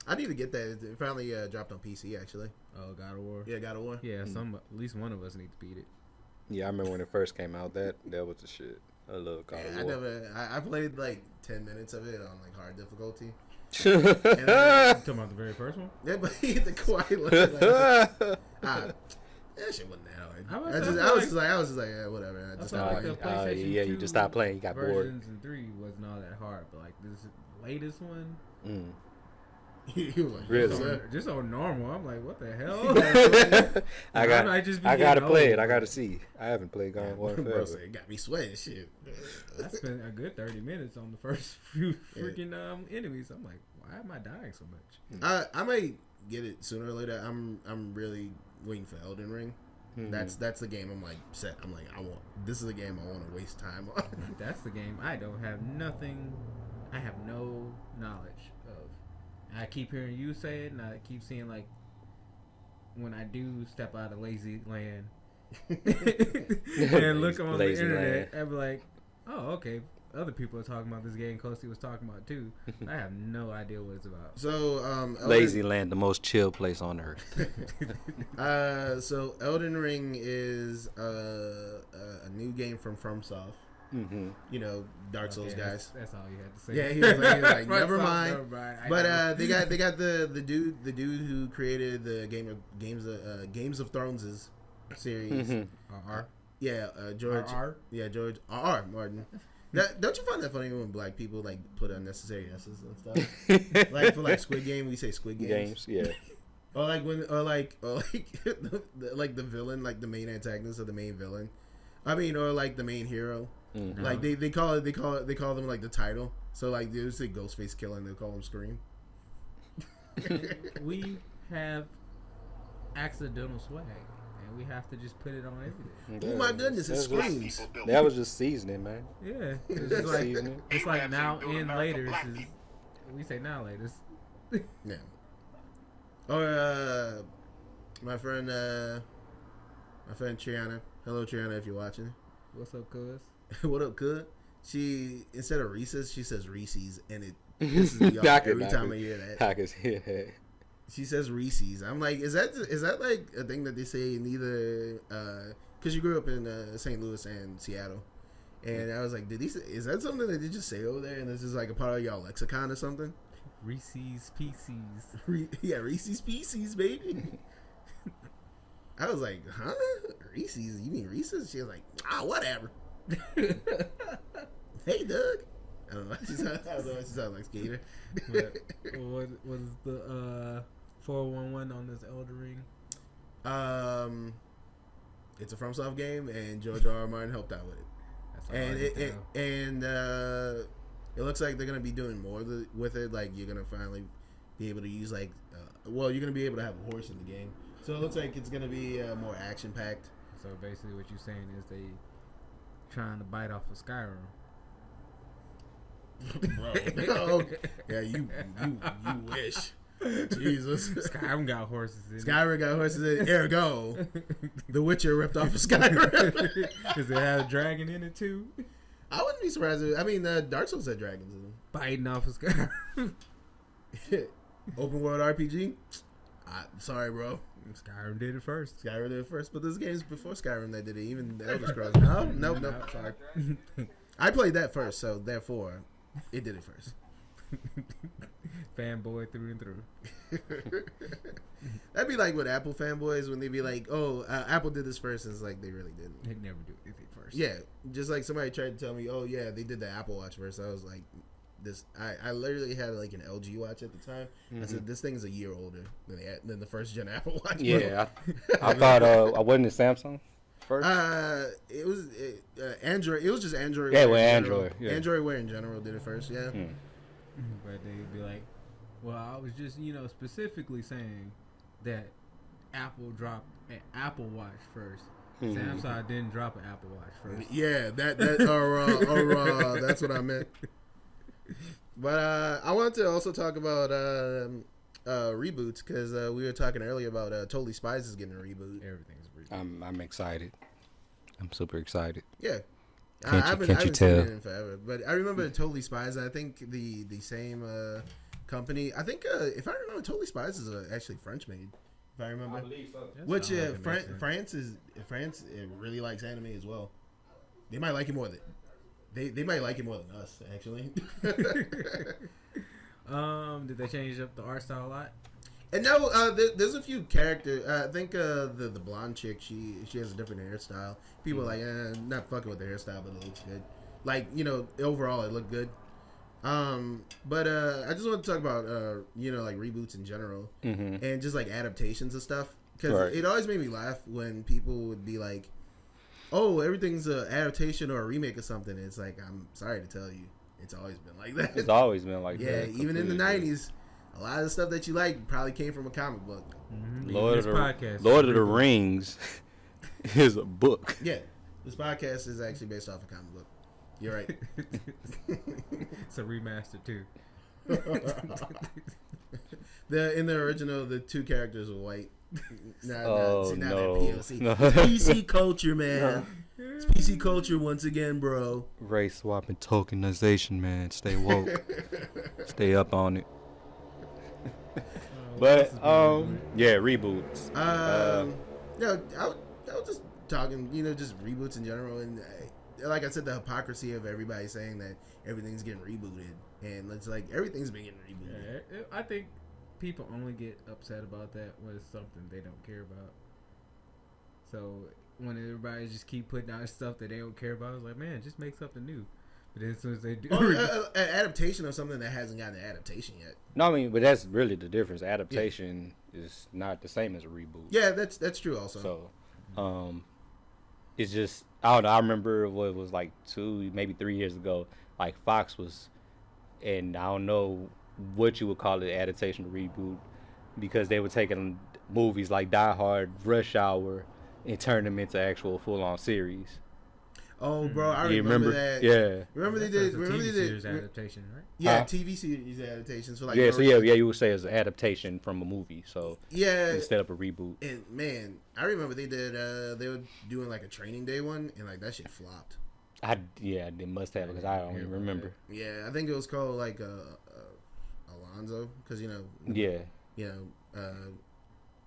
I need to get that. It finally dropped on PC actually. Oh, God of War. Yeah, God of War. Yeah, at least one of us need to beat it. Yeah, I remember when it first came out. That was the shit. I love God of War. I played like 10 minutes of it on like hard difficulty. You talking about the very first one? Yeah, but he hit the quiet like, that shit wasn't that hard. I was just like, yeah, whatever. I just stopped playing. Yeah, you just stopped playing. You got bored. Versions and 3 wasn't all that hard, but like this latest one. He was like, really? Just on normal. I'm like, what the hell? I gotta play it. I gotta see. I haven't played God of War forever. Bro, it got me sweating shit. I spent a good 30 minutes on the first few freaking enemies. I'm like, why am I dying so much? I might get it sooner or later. I'm really waiting for Elden Ring. That's the game I'm like set. I'm like, this is a game I want to waste time on. That's the game I don't have nothing. I have no knowledge of. I keep hearing you say it, and I keep seeing like when I do step out of lazy land and look on the internet, I'd be like, oh, okay. Other people are talking about this game Kosi was talking about too. I have no idea what it's about. So, Lazy Land, the most chill place on earth. So Elden Ring is a new game from FromSoft. You know, Dark Souls guys. That's all you had to say. Yeah, he was like never mind. But they got the dude who created the Games of Thrones series. Yeah, George. George R. Martin. Don't you find that funny when black people like put unnecessary S's and stuff? Like for like Squid Game, we say Squid Games. Yeah. Or like the villain, like the main antagonist or the main villain. I mean, or like the main hero. Like they call them like the title. So like they say Ghostface Killing, they call him Scream. We have accidental swag, and we have to just put it on everything. Oh my goodness, it screams. That was just seasoning, man. Yeah, it's like now and later. We say now later. Yeah. Or my friend Triana. Hello, Triana, if you're watching. What's up, cuz? What up, cuz? She, instead of Reese's, she says Reese's, and it pisses me off every time I hear that. I can hear that. She says Reese's. I'm like, is that like a thing that they say in either? Because you grew up in St. Louis and Seattle, and I was like, is that something that they just say over there, and this is like a part of y'all lexicon or something? Reese's Pieces. Yeah, Reese's Pieces, baby. I was like, huh? Reese's? You mean Reese's? She was like, whatever. Hey, Doug. I don't know. She sounds like Skater. What was the 411 on this Elden Ring? It's a FromSoft game, and George R. Martin helped out with it. And it looks like they're gonna be doing more with it. Like you're gonna finally be able to use you're gonna be able to have a horse in the game. So it looks like it's gonna be more action packed. So basically, what you're saying is they trying to bite off of Skyrim. Bro, no. Yeah, you wish. Jesus. Skyrim got horses in Skyrim got horses in it. Ergo, The Witcher ripped off of Skyrim. Does it have a dragon in it too? I wouldn't be surprised. Dark Souls had dragons in them. Biting off of Skyrim. Open world RPG. Sorry, bro. Skyrim did it first. Skyrim did it first, but there's games before Skyrim that did it. Even the Elder Scrolls. Nope. Sorry. I played that first, so therefore, it did it first. Fanboy through and through. That'd be like with Apple fanboys when they be like, "Oh, Apple did this first," and it's like they really didn't. They never do anything first. Yeah, just like somebody tried to tell me, "Oh yeah, they did the Apple Watch first." I was like, "This." I literally had like an LG watch at the time. I said, "This thing's a year older than the first gen Apple Watch." Yeah, I thought I wasn't it Samsung first. It was Android. It was just Android. Yeah, Wear with in Android. general. Yeah. Android Wear in general did it first. Yeah. But they'd be like, well, I was just, specifically saying that Apple dropped an Apple Watch first. Samsung didn't drop an Apple Watch first. Yeah, that's what I meant. But I wanted to also talk about reboots because we were talking earlier about Totally Spies is getting a reboot. Everything's a reboot. I'm excited. I'm super excited. Yeah. Can't I you haven't tell? seen it in forever, but I remember Totally Spies. I think the same company. I think if I remember, Totally Spies is actually French made. If I remember, which France really likes anime as well. They might like it more than they might like it more than us actually. Did they change up the art style a lot? And no, there's a few characters. I think the blonde chick, she has a different hairstyle. People are like, not fucking with the hairstyle, but it looks good. Like, overall it looked good. But I just want to talk about like reboots in general and just like adaptations of stuff because it always made me laugh when people would be like, "Oh, everything's an adaptation or a remake of something." It's like, I'm sorry to tell you, it's always been like that. It's always been like that. Yeah, even in the '90s. A lot of the stuff that you like probably came from a comic book. Lord of the Rings is a book. Yeah, this podcast is actually based off a comic book. You're right. It's a remaster too. In the original, the two characters were white. No. That POC. No. It's PC culture, man. It's PC culture once again, bro. Race swapping tokenization, man. Stay woke. Stay up on it. But reboots. I was just talking, just reboots in general, and like I said, the hypocrisy of everybody saying that everything's getting rebooted, and it's like everything's been getting rebooted. Yeah, I think people only get upset about that when it's something they don't care about. So when everybody just keep putting out stuff that they don't care about, it's like, man, just make something new. But then as soon as they do, an adaptation of something that hasn't gotten an adaptation yet. No, I mean, but that's really the difference. Adaptation is not the same as a reboot. Yeah, that's true. Also, so, it's just I don't know. I remember what it was like 2, maybe 3 years ago. Like Fox was, and I don't know what you would call it, adaptation or reboot, because they were taking movies like Die Hard, Rush Hour, and turn them into actual full-on series. Oh, bro, I remember that. Yeah. Remember they did series adaptation, right? Yeah, TV series adaptations for like. Yeah, so you would say it's an adaptation from a movie. So instead of a reboot. And man, I remember they did. They were doing like a Training Day one, and like that shit flopped. They must have because I don't even remember. Yeah, I think it was called like Alonzo because Yeah.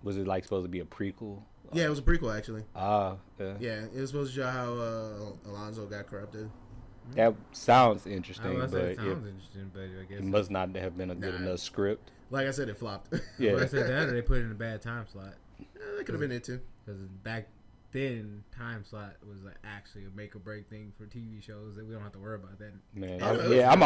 Was it like supposed to be a prequel? Yeah, it was a prequel actually. Yeah. Yeah, it was supposed to show how Alonzo got corrupted. That sounds interesting, but I guess it must not have been a good enough script. Like I said, it flopped. Yeah, I said that, or they put it in a bad time slot. That could have been it too. Because back then, time slot was like actually a make or break thing for TV shows that we don't have to worry about that. Man, I'm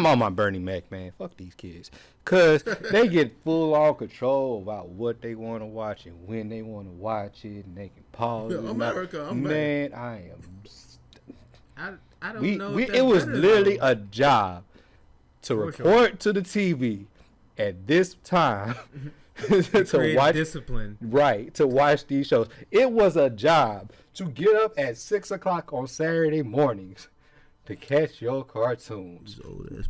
on my Bernie Mac, man. Fuck these kids, cause they get full on control about what they want to watch and when they want to watch it, and they can pause. America, man, I am. I don't know. It was literally a job to report to the TV at this time. to watch discipline, right? To watch these shows, it was a job to get up at 6 o'clock on Saturday mornings to catch your cartoons.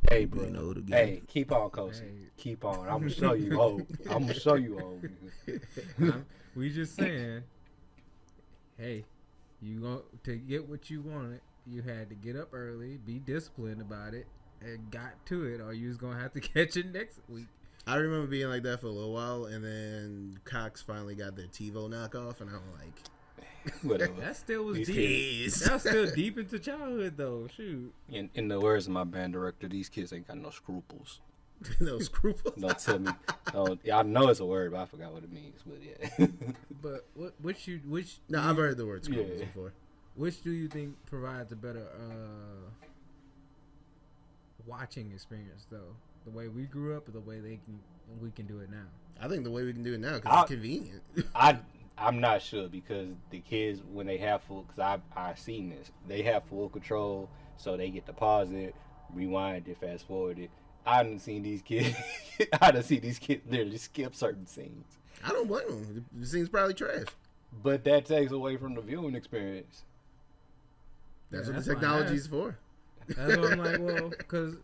Hey, bro. Hey, keep on, Kosi. Hey. Keep on. I'm gonna show you old. I'm gonna show you old. We just saying, hey, to get what you wanted, you had to get up early, be disciplined about it, and got to it, or you was gonna have to catch it next week. I remember being like that for a little while, and then Cox finally got their TiVo knockoff, and I'm like, whatever. That still was deep. That was still deep into childhood, though. Shoot. In the words of my band director, these kids ain't got no scruples. No scruples. Don't tell me. I know it's a word, but I forgot what it means. But yeah. But which? No, I've heard the word scruples before. Which do you think provides a better watching experience, though? The way we grew up, or the way we can do it now? I think the way we can do it now because it's convenient. I'm not sure because the kids, when they have full, because I've seen this, they have full control, so they get to pause it, rewind it, fast forward it. I done seen these kids. Literally skip certain scenes. I don't blame them. The scene's probably trash. But that takes away from the viewing experience. That's what the technology's for. That's what I'm like, well, because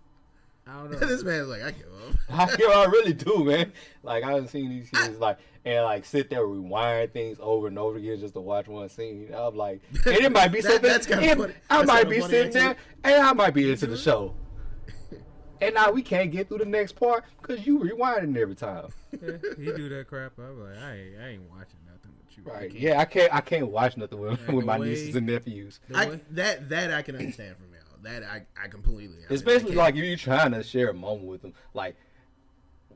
I don't know. This man's like, I give up. I really do, man. Like, I done seen these kids, sit there rewind things over and over again just to watch one scene. I'm like, and it might be something. That's kind of funny. I might be sitting there, and I might be into the show. And now we can't get through the next part because you rewinding every time. Yeah, he do that crap. I'm like, I ain't watching nothing with you. Right? Yeah, I can't watch nothing with my nieces and nephews. That I can understand from now. That I completely understand. Especially like if you're trying to share a moment with them, like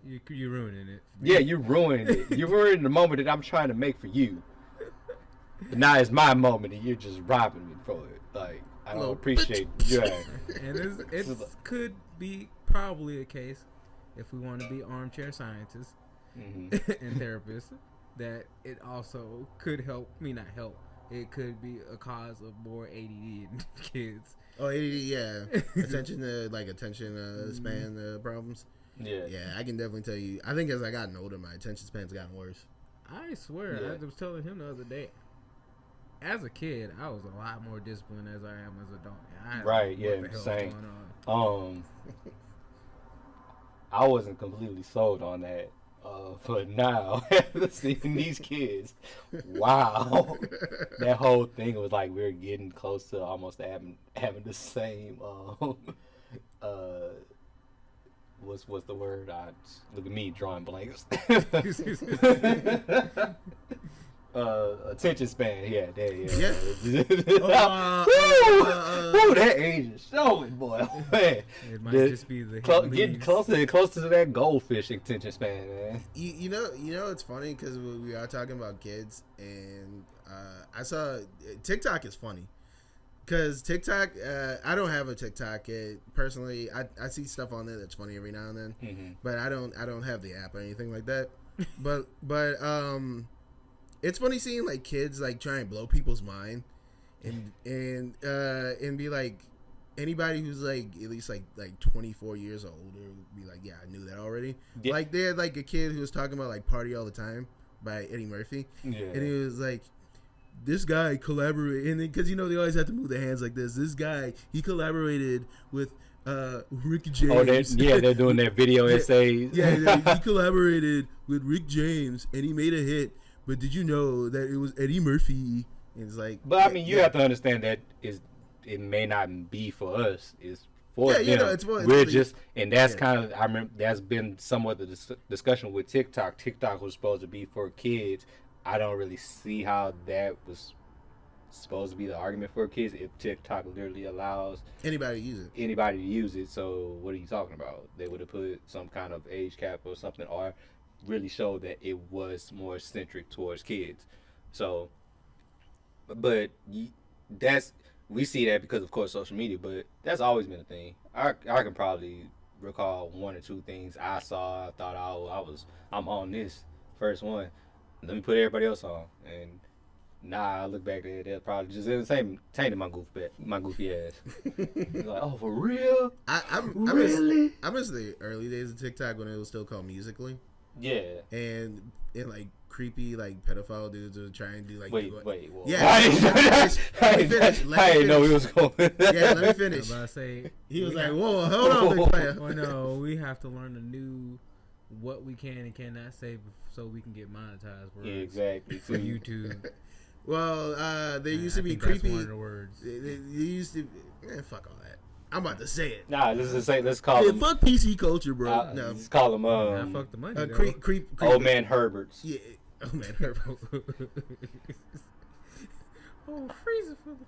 you're ruining it. Yeah, you're ruining it. You're ruining the moment that I'm trying to make for you. But now it's my moment and you're just robbing me for it. Like I don't appreciate you. And it could be probably a case, if we want to be armchair scientists and therapists, that it also could help. Not help. It could be a cause of more ADD in kids. Oh, ADD, yeah. Attention span problems. Yeah. Yeah, I can definitely tell you. I think as I gotten older, my attention span's gotten worse. I swear, I was telling him the other day. As a kid, I was a lot more disciplined as I am as an adult. Right, yeah, same. I wasn't completely sold on that. But now, after seeing these kids, wow, that whole thing was like we're getting close to almost having the same. What's the word? Look at me drawing blanks. Attention span, yeah. That age is showing, boy. Man, it might just be the getting closer and closer to that goldfish attention span, man. You know, it's funny because we are talking about kids, and I saw TikTok is funny because TikTok. I don't have a TikTok personally. I see stuff on there that's funny every now and then, but I don't have the app or anything like that. but it's funny seeing like kids like try and blow people's mind, and be like anybody who's like at least like 24 years old or be like, yeah, I knew that already. Yeah. Like they had like a kid who was talking about like Party All the Time by Eddie Murphy, and he was like, this guy collaborated, and because they always have to move their hands like this. This guy, he collaborated with Rick James. They're doing their video essays. He collaborated with Rick James, and he made a hit. But did you know that it was Eddie Murphy? And it's like, but I mean, you have to understand that it may not be for us. It's for them. We're just, and that's kind of, I remember that's been somewhat the discussion with TikTok. TikTok was supposed to be for kids. I don't really see how that was supposed to be the argument for kids if TikTok literally allows anybody to use it. So what are you talking about? They would have put some kind of age cap or something, or really showed that it was more centric towards kids. So, but we see that because of course social media, but that's always been a thing. I can probably recall one or two things I saw. I thought I'm on this first one. Let me put everybody else on, and I look back there, they're probably just the same tainted my goofy ass. Like, oh, for real? I miss the early days of TikTok when it was still called Musical.ly. Yeah. And like creepy like pedophile dudes who try and do like. Wait. Yeah. Let me finish. I didn't know he was going. Yeah, let me I finish. was about to say, He was like, "Whoa, hold on, big player." well, no, we have to learn anew what we can and cannot say so we can get monetized. Words Yeah, exactly. for YouTube. Well, there used to I be think that's creepy. one of the words. There used to. Man, fuck all that. I'm about to say it. Nah, let's call Yeah, him. fuck PC culture, bro. No, Let's call him I fuck the money. Though. creep. Old Man Herberts. Yeah, old man Herbert. Oh, freezer for the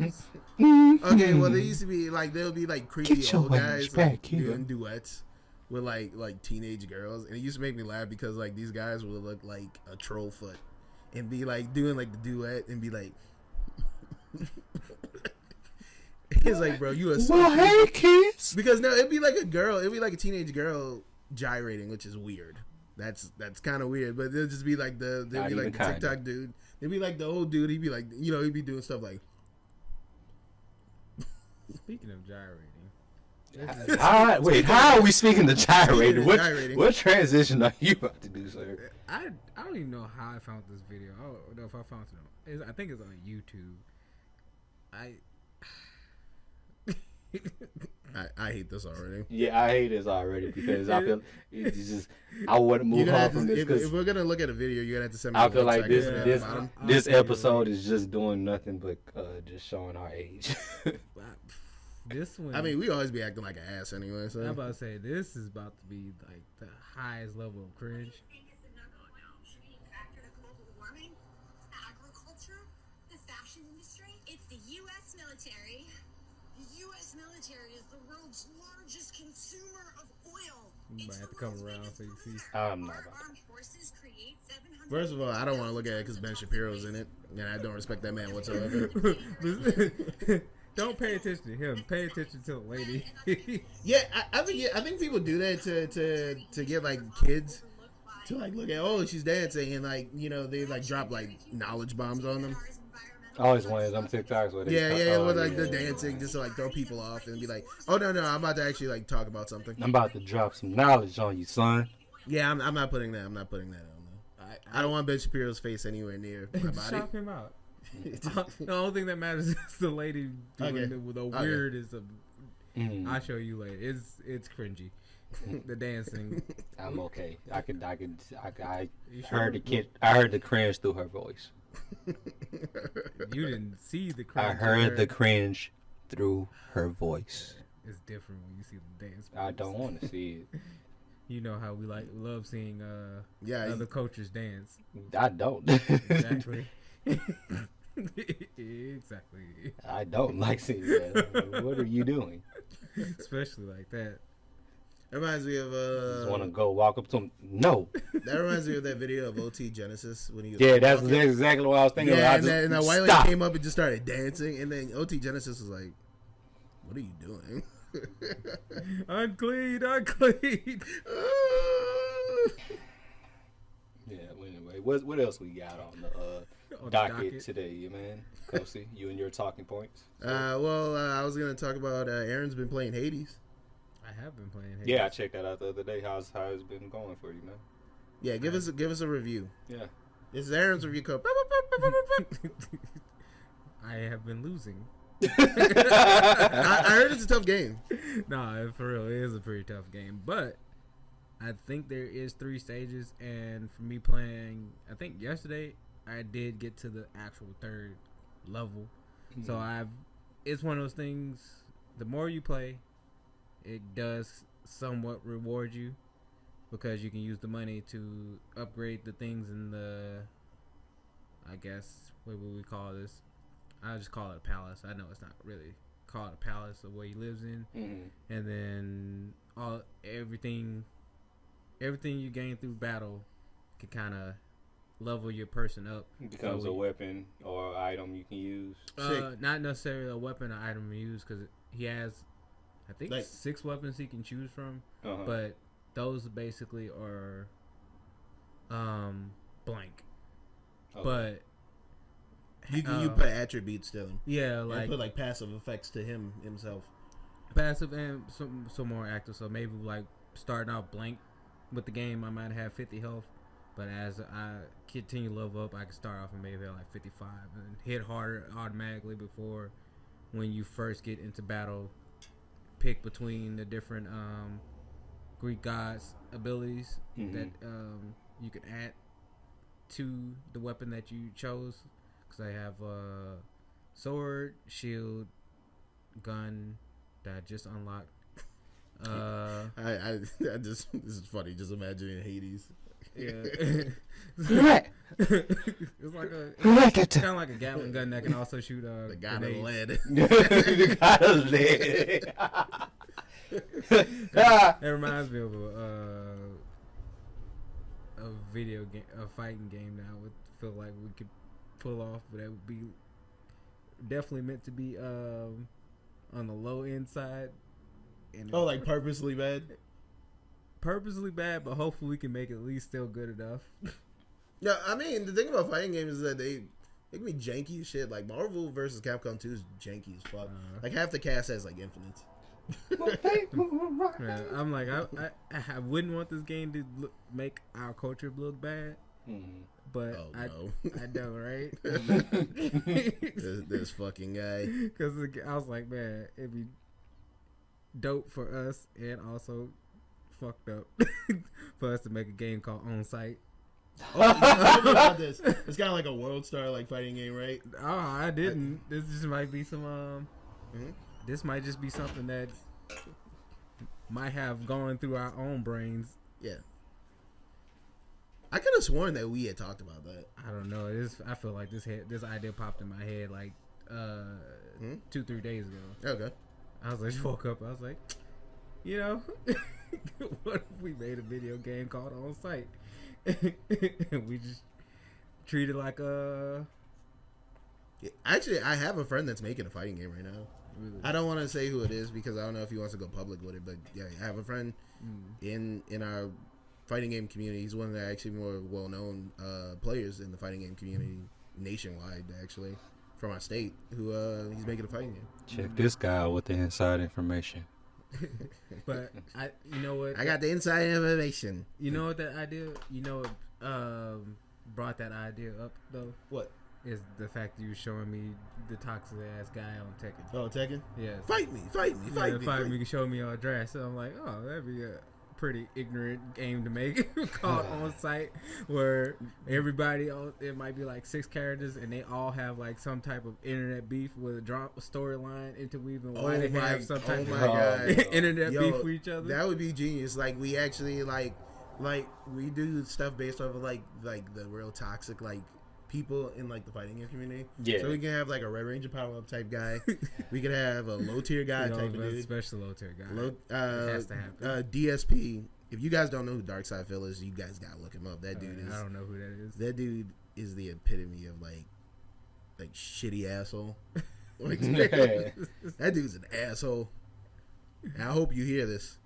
pops. Okay, well, there used to be like there'll be like creepy Get your old guys ass back like, here. doing duets with like teenage girls, and it used to make me laugh because like these guys would look like a troll foot and be like doing like the duet and be like, it's like, bro, you are so Well, hey, kids. because no, it'd be like a teenage girl gyrating, which is weird. That's kind of weird, but it'll just be like there'll Not be even like the kinda. TikTok dude. It'd be like the old dude. He'd be like, he'd be doing stuff like. Speaking of gyrating, How are we speaking to gyrating? Speaking of gyrating. What transition are you about to do, sir? I don't even know how I found this video. I don't know if I found it. I think it's on YouTube. I hate this already. Yeah, I hate this already because I feel it's just I wouldn't move on from this if because we're gonna look at a video, you're gonna have to send me. I the feel link like so I can see it at the this bottom. this I'll episode is just doing nothing but just showing our age. This one. I mean, we always be acting like an ass anyway. So I'm about to say this is about to be like the highest level of cringe. Warming, agriculture, the fashion industry. It's the U.S. military. The U.S. military is the world's largest consumer of oil. You might have to come around so you see. I'm not Our about armed forces create 700. first of all, I don't want to look at it because Ben Shapiro's in it, and I don't respect that man whatsoever. Don't pay attention to him. Pay attention to the lady. Yeah, I think people do that to get like kids to like look at she's dancing and like they like drop like knowledge bombs on them. I always wanted them TikToks where they With like the dancing just to like throw people off and be like, oh no, I'm about to actually like talk about something. I'm about to drop some knowledge on you, son. Yeah, I'm not putting that. I'm not putting that on. I don't want Ben Shapiro's face anywhere near my body. Chop him out. The only thing that matters is the lady doing Okay. the weirdest of. Mm. I'll show you later. It's cringy. The dancing. I'm okay. I You sure? heard the cringe through her voice. You didn't see the cringe. I heard the cringe through her voice. It's different when you see the dance. I don't want to see it. You know how we love seeing Yeah, other coaches dance. I don't. Exactly. Exactly. I don't like seeing that. What are you doing? Especially like that. That reminds me of Just want to go walk up to him? No. that reminds me of that video of OT Genesis when he was Yeah, that's walking. exactly what I was thinking. Yeah, I and just, that white lady stop. came up and just started dancing, and then OT Genesis was like, "What are you doing?" Unclean. Yeah. Well, anyway, what else we got on the docket today, man? Kosi, you and your talking points. I was gonna talk about Aaron's been playing Hades. I have been playing. Hades. Yeah, I checked that out the other day. How's it's been going for you, man? Yeah, give us a review. Yeah. This is Aaron's review code. I have been losing. I heard it's a tough game. Nah, for real, it is a pretty tough game. But I think there is 3 stages, and for me playing, I think yesterday I did get to the actual 3rd level. Mm-hmm. So it's one of those things. The more you play, it does somewhat reward you because you can use the money to upgrade the things in the, I guess, what would we call this? I'll just call it a palace. I know it's not really called a palace of what he lives in. Mm-hmm. And then everything you gain through battle can kind of level your person up. It becomes a weapon or item you can use. Not necessarily a weapon or item to use because he has, I think, 6 weapons he can choose from. Uh-huh. But those basically are blank. Oh. Okay. But You put attributes to him. yeah, And like put like passive effects to himself. passive and some more active. So maybe like starting out blank with the game, I might have 50 health, But as I continue to level up, I can start off and maybe at like 55 and hit harder automatically before when you first get into battle. Pick between the different Greek gods' abilities that you can add to the weapon that you chose. Because I have sword, shield, gun that I just unlocked. I just this is funny. Just imagining Hades. Yeah, it's like it's kind of like a Gatling gun that can also shoot The god of grenades. lead. The god of lead. That reminds me of a video game, a fighting game that I would feel like we could pull off, but that would be definitely meant to be on the low end side. And Oh, like purposely bad. purposely bad, but hopefully we can make it at least still good enough. Yeah, I mean the thing about fighting games is that they can be janky as shit. Like Marvel versus Capcom 2 is janky as fuck. Like half the cast has like infinites. Yeah, I'm like, I wouldn't want this game to make our culture look bad, but Oh, I know, right? this fucking guy. Because I was like, man, it'd be dope for us and also fucked up for us to make a game called On Site. Oh, I know about this. It's kind of like a World Star like fighting game, right? Oh, I didn't. This just might be some. This might just be something that might have gone through our own brains. Yeah. I could have sworn that we had talked about that. I don't know. I feel like this idea popped in my head like 2-3 days ago. Okay. I was like, woke up. I was like, what if we made a video game called On Site? And we just treat it like a. Yeah, actually, I have a friend that's making a fighting game right now. Really? I don't want to say who it is because I don't know if he wants to go public with it. But yeah, I have a friend in our fighting game community. He's one of the actually more well-known players in the fighting game community nationwide, actually, from our state. Who he's making a fighting game. Check this guy out with the inside information. But you know what? I got the inside information. You know what that idea? Brought that idea up though. What? Is the fact that you were showing me the toxic ass guy on Tekken. Oh, Tekken? Yes. Fight me. Fight me. You can show me all dressed. So I'm like, oh, that'd be a pretty ignorant game to make called On Site, where everybody it might be like 6 characters and they all have like some type of internet beef with a storyline interweaving why they have some type of internet beef with each other. That would be genius. Like we actually like we do stuff based off of like the real toxic like people in like the fighting game community. Yeah. So we can have like a Red Ranger power up type guy. We could have a low tier guy type of dude. Especially low tier guy. It has to happen. DSP. If you guys don't know who Darkside Phil is, you guys gotta look him up. That dude is. I don't know who that is. That dude is the epitome of like shitty asshole. Like, that dude's an asshole. And I hope you hear this.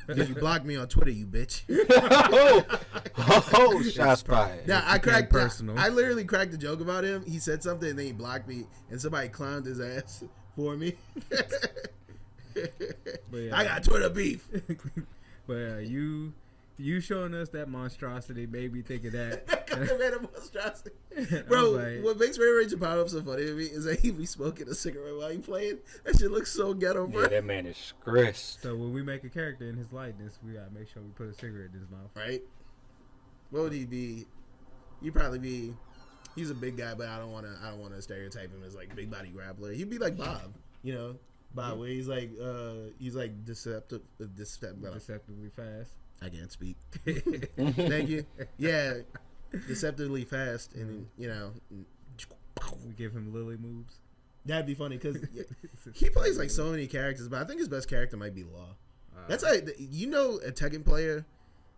Because you blocked me on Twitter, you bitch. Shots fired. Now, personal. I literally cracked a joke about him. He said something and then he blocked me. And somebody clowned his ass for me. But, I got Twitter beef. But you showing us that monstrosity made me think of that. Bro, like, what makes Red Ranger Power Up so funny to me is that he be smoking a cigarette while he playing. That shit looks so ghetto, bro. Yeah, that man is stressed. So when we make a character in his likeness, we gotta make sure we put a cigarette in his mouth. Right? What would he be? He'd probably be. He's a big guy, but I don't want to stereotype him as like big body grappler. He'd be like Bob, Bob, where he's like deceptively fast. I can't speak. Thank you. Yeah, deceptively fast, and we give him Lily moves. That'd be funny because he plays like so many characters, but I think his best character might be Law. That's like a Tekken player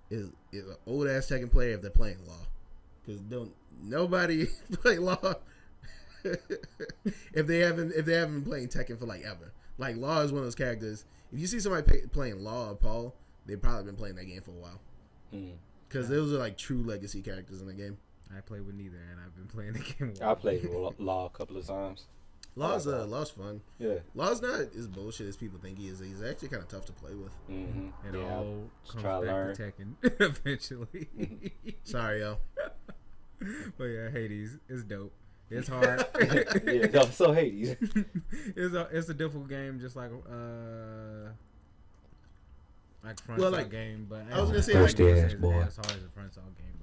is an old ass Tekken player if they're playing Law, because nobody play Law if they haven't been playing Tekken for like ever. Like Law is one of those characters. If you see somebody playing Law or Paul, they've probably been playing that game for a while. Because those are like true legacy characters in the game. I play with neither, and I've been playing the game. I played Law a couple of times. Law's fun. Yeah. Law's not as bullshit as people think he is. He's actually kind of tough to play with. Mm-hmm. It all Just comes try to back learn. to Tekken eventually. Sorry, yo. But yeah, Hades is dope. It's hard. Yeah, no, so Hades. It's a difficult game, just like front Well, side like, game. But I was gonna say, Thirsty it's ass boy. as hard as a front side game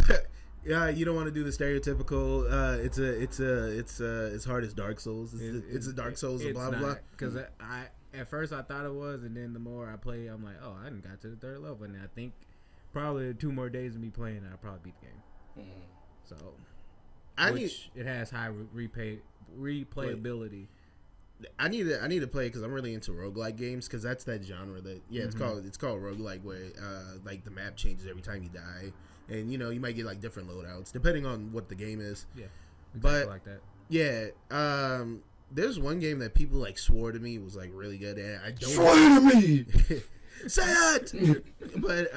though. Yeah, you don't want to do the stereotypical. It's as hard as Dark Souls. It's a Dark Souls. Blah blah blah. Because I at first I thought it was, and then the more I play, I'm like, oh, I didn't got to the third level, and I think probably 2 more days of me playing, I'll probably beat the game. So it has high replayability. I need to play because I'm really into roguelike games because that's that genre that it's called roguelike where like the map changes every time you die, and you might get like different loadouts depending on what the game is. Yeah, but like that. Yeah, there's one game that people like swore to me was like really good, and I don't Swore to me. say it. But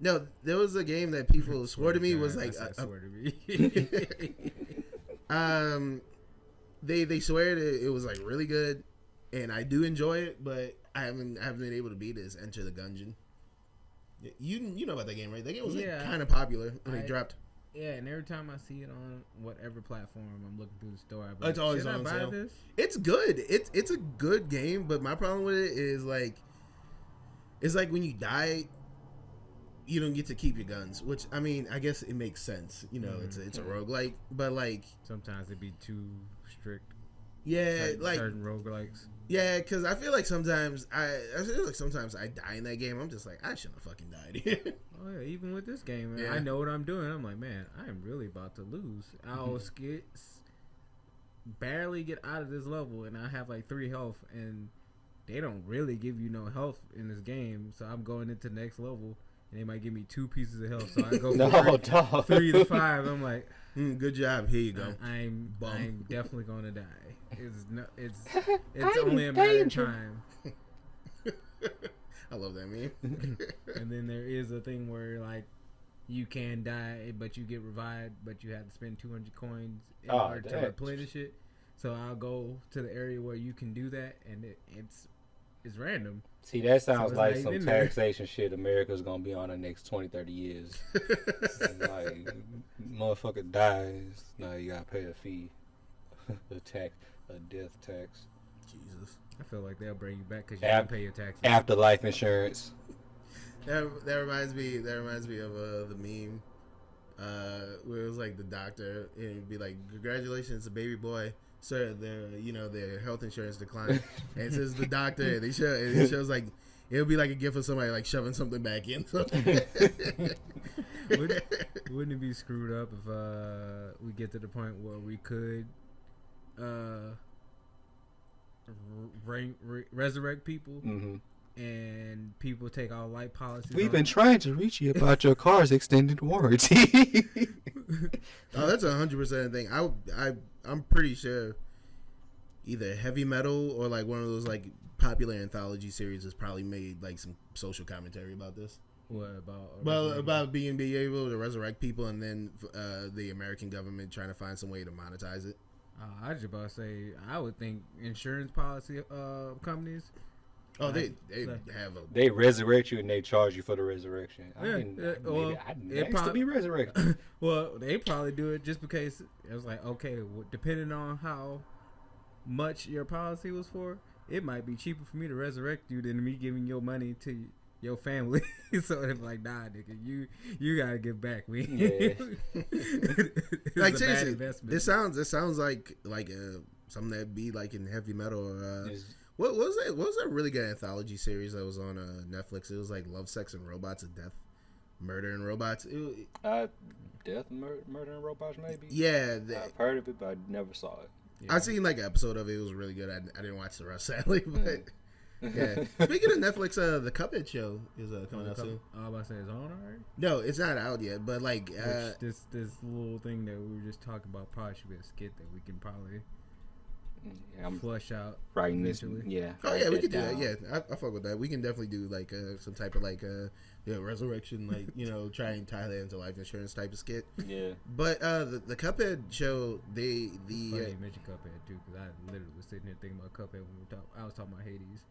no, there was a game that people swore to me was like swore to me. They swear that it was like really good, and I do enjoy it, but I haven't been able to beat it. Is Enter the Gungeon. You know about that game, right? That game was kind of popular when it dropped. Yeah, and every time I see it on whatever platform I'm looking through the store, I'm like, It's always should on I buy sale. this? It's good. It's a good game, but my problem with it is like, it's like when you die, you don't get to keep your guns. Which I mean, I guess it makes sense. It's a roguelike, but like sometimes it be too strict. Yeah, like certain roguelikes. Yeah, because I feel like sometimes I die in that game. I'm just like, I shouldn't have fucking died here. Oh yeah, even with this game, man, Yeah. I know what I'm doing. I'm like, man, I am really about to lose. I'll barely get out of this level, and I have like 3 health, and they don't really give you no health in this game. So I'm going into the next level, and they might give me 2 pieces of health. So I go from 3 to 5. I'm like, good job. Here you go. I'm definitely going to die. It's only a matter of time. I love that meme. And then there is a thing where like you can die, but you get revived, but you have to spend 200 coins in order to replenish it. So I'll go to the area where you can do that, and it's random. See, that sounds So like it's some in there. taxation shit America's gonna be on the next 20, 30 years. Like, motherfucker dies, now you gotta pay a fee. A death tax. Jesus. I feel like they'll bring you back because you didn't pay your taxes. Afterlife insurance. That reminds me of the meme where it was like the doctor, and it'd be like, "Congratulations, a baby boy, sir. Their health insurance declined." And it says the doctor, and it shows like it'll be like a gift of somebody like shoving something back in. Wouldn't it be screwed up if we get to the point where we could resurrect people, and people take all light policies? We've been trying to reach you about your car's extended warranty. Oh, that's 100% thing. I'm pretty sure either heavy metal or like one of those like popular anthology series has probably made like some social commentary about this. What about? Well, about being able to resurrect people, and then the American government trying to find some way to monetize it. I was about to say, I would think insurance policy companies. Oh, they have a. They resurrect you and they charge you for the resurrection. I Yeah, didn't ask to be resurrected. Well, they probably do it just because it was like, okay, well, depending on how much your policy was for, it might be cheaper for me to resurrect you than me giving your money to your family. So they're like, nah, nigga, you gotta give back. Like seriously, this sounds like something that'd be like in heavy metal. Or, what was it? What was that really good anthology series that was on Netflix? It was like Love, Sex, and Robots, and Death, Murder, and Robots. Death, Murder, and Robots, maybe. Yeah, I've heard of it, but I never saw it. Yeah. I seen like an episode of it. It was really good. I didn't watch the rest, sadly, but. Yeah. Speaking of Netflix, the Cuphead show is coming out soon. I was about to say, it's on already? No, it's not out yet. But like, this little thing that we were just talking about probably should be a skit that we can probably flush out. Writing this, eventually. yeah. Oh yeah, we could do that. Yeah, I fuck with that. We can definitely do like some type of like Yeah, resurrection, like, you know, trying to tie that into life insurance type of skit. Yeah. But the Cuphead show, Funny you mentioned Cuphead too, because I literally was sitting here thinking about Cuphead when I was talking about Hades.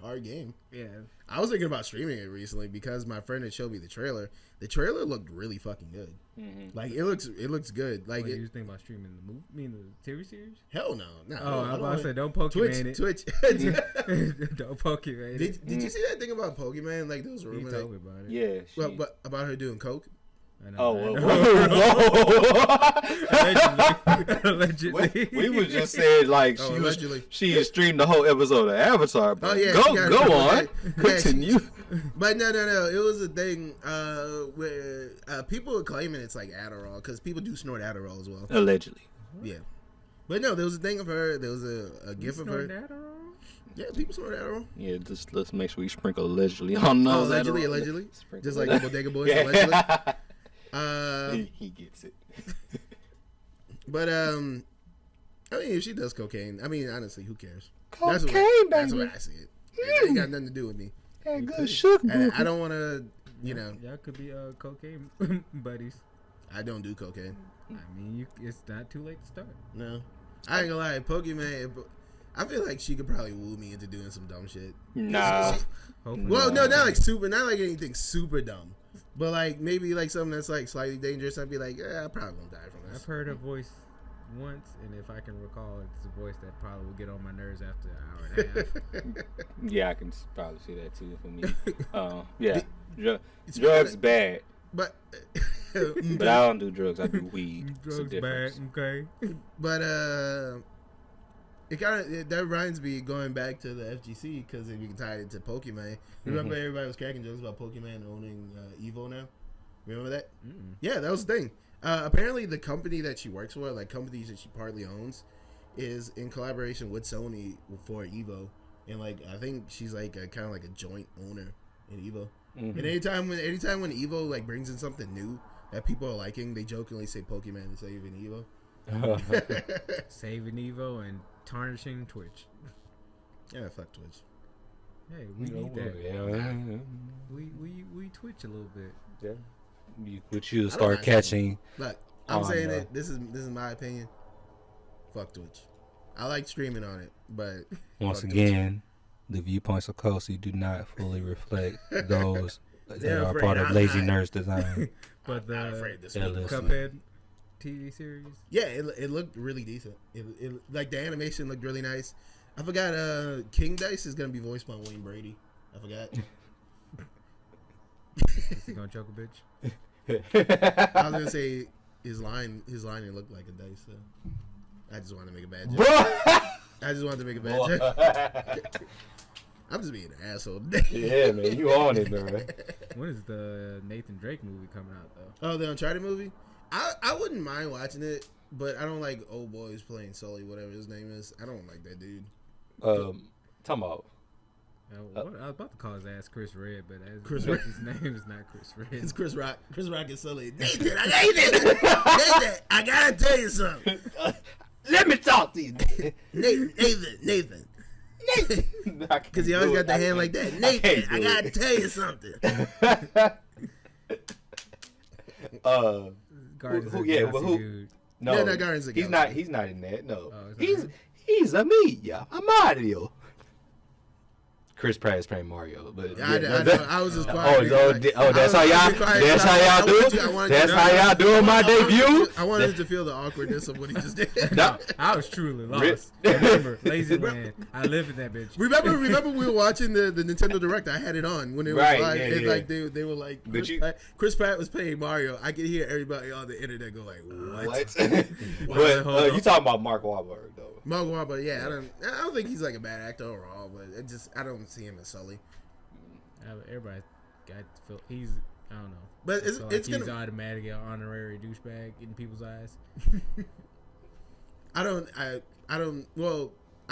hard game. Yeah, I was thinking about streaming it recently because my friend had showed me the trailer. The trailer looked really fucking good. Mm-hmm. Like it looks good. Like you was thinking about streaming the movie? You mean the TV series? hell no. Oh, I was about to say don't Pokemon it. Twitch. Don't Pokemon it. Did you see that thing about Pokemon? Like there was a He rumor told me about it. Yeah. well, but about her doing coke. I know, Oh, I whoa. know. Allegedly. We was just saying like Oh, allegedly. she streamed the whole episode of Avatar. Oh yeah, go on. Continue. But no. It was a thing where people were claiming it's like Adderall because people do snort Adderall as well. Allegedly. Yeah, but no, there was a thing of her. There was a gif of her. Adderall? Yeah, people snort Adderall. Yeah, just let's make sure we sprinkle allegedly on Oh, those. allegedly. Sprinkle Just like the Bodega Boys, allegedly. he gets it. But I mean, if she does cocaine, I mean, honestly, who cares? Cocaine, That's baby. what I see it. It ain't got nothing to do with me. That good sugar. And I don't want to, you know, Y'all could be cocaine buddies. I don't do cocaine. I mean, it's not too late to start. No, I ain't gonna lie. Pokemon, I feel like she could probably woo me into doing some dumb shit. Nah. Hopefully. Well, no, not like anything super dumb, but like maybe like something that's like slightly dangerous. I'd be like, yeah, I probably won't die from this. I've heard her voice once, and if I can recall, it's a voice that probably will get on my nerves after an hour and a half. Yeah, I can probably see that too for me. Yeah, It's drugs bad. bad, But but I don't do drugs. I do weed. It's a Drugs bad, difference. okay. But that reminds me going back to the FGC because if you can tie it into Pokemon. Remember everybody was cracking jokes about Pokemon owning Evo now? Remember that? Mm. Yeah, that was the thing. Apparently the company that she works for, like companies that she partly owns, is in collaboration with Sony for Evo. And like I think she's like kind of like a joint owner in Evo. Mm-hmm. And anytime when Evo like brings in something new that people are liking, they jokingly say Pokemon instead of Evo. Saving Evo and tarnishing Twitch. Yeah, fuck Twitch. Hey, we need that. Yeah. We Twitch a little bit. You would you I don't start mind catching? Look, I'm Oh, saying no. it. This is my opinion. Fuck Twitch. I like streaming on it, but Once fuck again, the viewpoints of Kosi do not fully reflect those that They're are afraid part of I'm Lazy not. Nerds Design. But I'm not afraid this Yeah, week. listen. Cuphead TV series. Yeah, it looked really decent. It like the animation looked really nice. I forgot. King Dice is gonna be voiced by Wayne Brady. I forgot. Is he gonna choke a bitch? I was gonna say his line looked like a dice. So I just wanted to make a bad joke. I just wanted to make a bad joke. I'm just being an asshole. Yeah, man, you on it, man. When is the Nathan Drake movie coming out though? Oh, the Uncharted movie. I wouldn't mind watching it, but I don't like old boys playing Sully, whatever his name is. I don't like that dude. Talking about I was about to call his ass Chris Red, but Chris his Red. name is not Chris Red. It's Chris Rock. Chris Rock is Sully. Nathan, I gotta tell you something. let me talk to you. Nathan. Because he always got the hand like that. Nathan, I gotta tell you something. Guardians who- of the yeah, Galaxy but who- dude. No, Yeah, not Guardians of the he's Galaxy. not. He's not in that. No, Oh, is that he's a media. I'm Mario. Chris Pratt is playing Mario, but Yeah, I know. I was just quiet. That's how y'all. That's how y'all do. That's how y'all doing my debut. I wanted to feel the awkwardness of what he just did. No. I was truly Rip. lost. Remember, Lazyland. I live in that bitch. Remember we were watching the Nintendo Direct. I had it on when it was Right, live, yeah, and yeah. like they were like But Chris Pratt was playing Mario. I could hear everybody on the internet go like, "What?" But you talking about Mark Wahlberg though? Mark Wahlberg, yeah, I don't think he's like a bad actor overall, but I don't see him as Sully. Everybody got to feel he's. I don't know. But I feel like it's he's gonna. automatically an honorary douchebag in people's eyes. I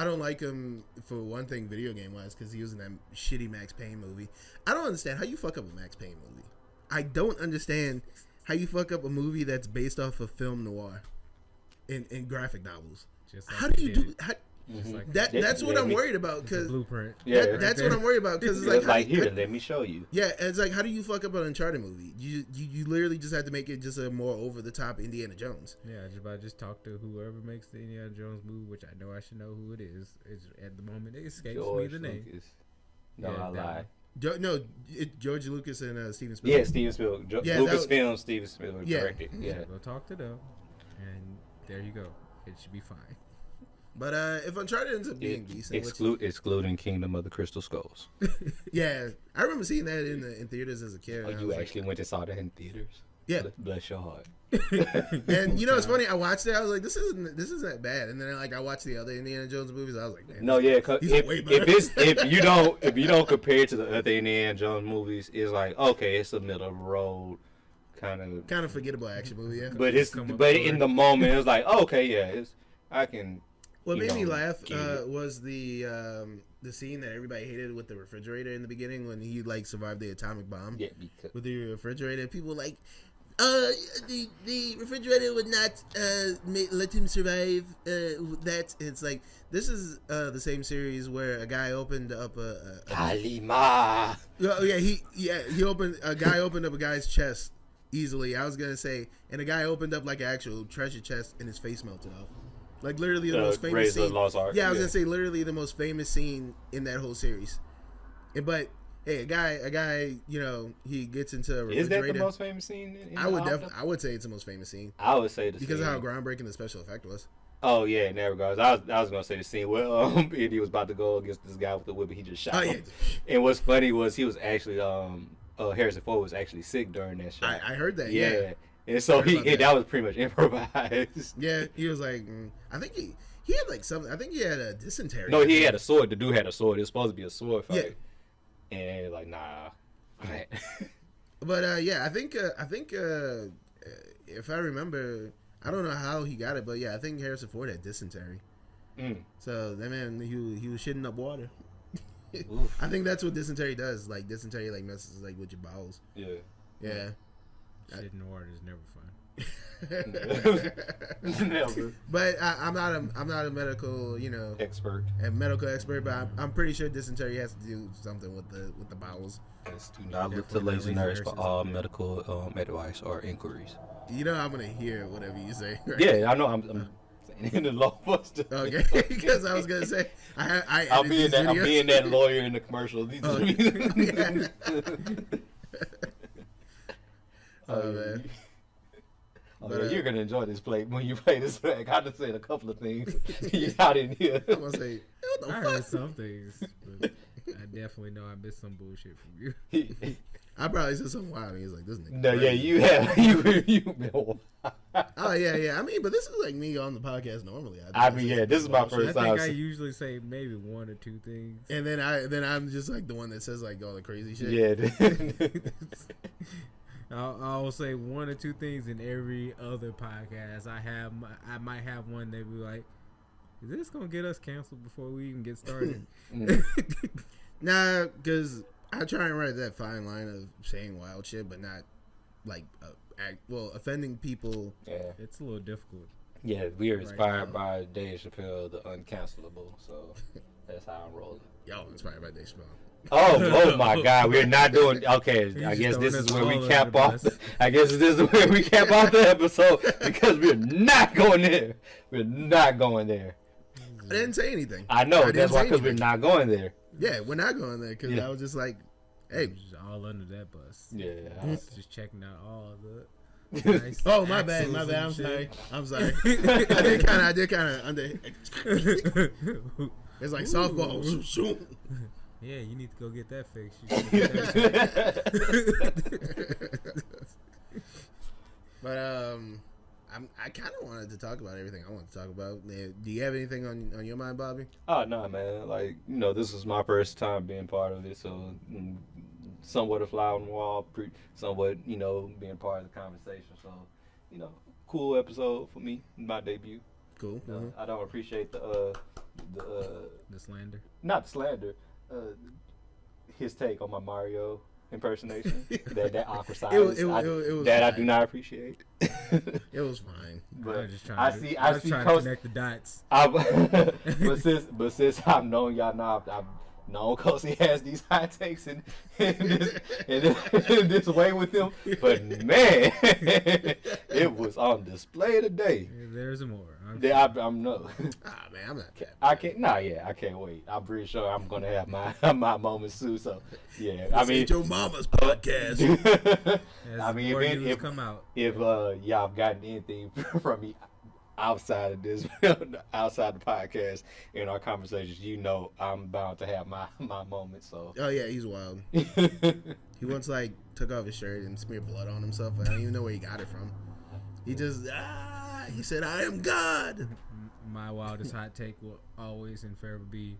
don't like him for one thing, video game wise, because he was in that shitty Max Payne movie. I don't understand how you fuck up a Max Payne movie. I don't understand how you fuck up a movie that's based off of film noir, in graphic novels. Just like How do they you did do? it. Just like That's what I'm worried about it's a because blueprint. Yeah. that's what I'm worried about because it's like, It's like, here, let me show you. yeah, it's like, how do you fuck up an Uncharted movie? You literally just have to make it just a more over the top Indiana Jones. Yeah, just talk to whoever makes the Indiana Jones movie, which I know I should know who it is. It's, at the moment, it escapes me the name. Lucas. No, Yeah, I that lied. George Lucas and Steven Spielberg. Yeah, Steven Spielberg. Yeah, Lucasfilm, Steven Spielberg directed. Yeah. Go talk to them, and there you go. It should be fine. But if Uncharted ends up being decent, Excluding Kingdom of the Crystal Skulls. yeah, I remember seeing that in theaters as a kid. Oh, you actually went and saw that in theaters? Yeah. Bless your heart. And you know, it's funny. I watched it. I was like, this isn't that bad. And then I watched the other Indiana Jones movies. I was like, man, No, yeah, cause he's way better. if you don't compare it to the other Indiana Jones movies, it's like, okay, it's a middle of the road kind of forgettable action movie. Yeah. But in the moment, it was like, oh, okay, yeah, I can. What made me laugh was the scene that everybody hated with the refrigerator in the beginning when he like survived the atomic bomb. Yeah, because With the refrigerator, people were like, the refrigerator would not let him survive that. It's like, this is the same series where a guy opened up a Kalima. oh yeah, a guy opened up a guy's chest easily. I was gonna say, and a guy opened up like an actual treasure chest and his face melted off. Like literally the most famous Raiders of scene. the Lost Ark. Yeah, I was gonna say literally the most famous scene in that whole series. But hey, a guy, you know, he gets into a refrigerator. Is that the most famous scene? I would say it's the most famous scene I would say because of how groundbreaking the special effect was. Oh yeah, in that regards, I was gonna say the scene where Eddie was about to go against this guy with the whip, and he just shot him. And what's funny was he was actually Harrison Ford was actually sick during that shot. I heard that. Yeah. And so that was pretty much improvised. Yeah, he was like, I think he had like something. I think he had a dysentery. No, he had a sword. The dude had a sword. It was supposed to be a sword fight. Yeah. And like, nah. But yeah, I think if I remember, I don't know how he got it, but yeah, I think Harrison Ford had dysentery. So that man, he was shitting up water. I think that's what dysentery does. Like dysentery, like messes like with your bowels. Yeah. Yeah. Shit in the water is never fun. Never. But I'm not a medical, you know, medical expert, but I'm pretty sure dysentery has to do something with the bowels. Yes, do not look to lazy nerds for all medical advice or inquiries. You know, I'm gonna hear whatever you say. Right? Yeah, I know. I'm saying in the law buster. Okay, because I was gonna say I'll be in that lawyer in the commercial. Yeah. Oh man. But, you're gonna enjoy this play when you play this track. I just said a couple of things I didn't hear. I'm gonna say, what the I fuck? heard some things, but I definitely know I missed some bullshit from you. I probably said something wild. And he's like, "This nigga." No, crazy. yeah, you have you been wild. Oh yeah. I mean, but this is like me on the podcast normally. This is my first time. I think I usually say maybe one or two things, And then I'm just like the one that says like all the crazy shit. Yeah. I'll say one or two things in every other podcast. I might have one that be like, is this gonna get us canceled before we even get started? Nah, because I try and write that fine line of saying wild shit, but not like offending people. Yeah, it's a little difficult. Yeah, we are inspired by Dave Chappelle, the uncancelable. So that's how I'm rolling. Y'all inspired by Dave Chappelle. Oh my God, we're not doing. Okay, I guess this is where we cap off. I guess this is where we cap off the episode because we're not going there. We're not going there. I didn't say anything. I know that's why, because we're not going there. Yeah, we're not going there because I was just like, hey, just all under that bus. Yeah, just checking out all the. Nice my bad. I'm sorry. I did kind of under. It's like softball. Shoot. Yeah, you need to go get that fixed. But I kind of wanted to talk about everything I want to talk about. Do you have anything on your mind, Bobby? Oh no, man. Like, you know, this is my first time being part of it, so somewhat a fly on the wall, somewhat, you know, being part of the conversation. So, you know, cool episode for me, my debut. Cool. I don't appreciate the slander. Not the slander. His take on my Mario impersonation. that awkward silence. It was that I fine. do not appreciate. It was fine. But I'm just trying I to, see I was trying to Kosi. connect the dots. But since I've known y'all now, I've known Kosi has these high takes and this way with him. But man, it was on display today. There's more. I'm no. Ah man, I'm not capping. I can't. Nah, yeah, I can't wait. I'm pretty sure I'm gonna have my moments too. So yeah, I mean, It's your mama's podcast. As I mean, more if- news if- come out, if y'all have gotten anything from me outside of this, outside the podcast in our conversations, you know I'm bound to have my moments. So Oh yeah, he's wild. He once like took off his shirt and smeared blood on himself. I don't even know where he got it from. He just he said, "I am God." my wildest hot take will always and forever be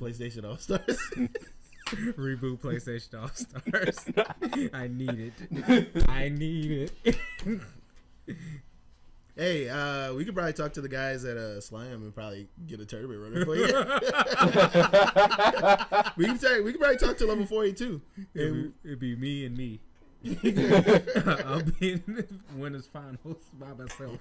PlayStation All Stars. reboot PlayStation All Stars. I need it. I need it. Hey, we could probably talk to the guys at Slam and probably get a tournament running for you. we could probably talk to level 42. It'd be me and me. I'll be in the winners finals by myself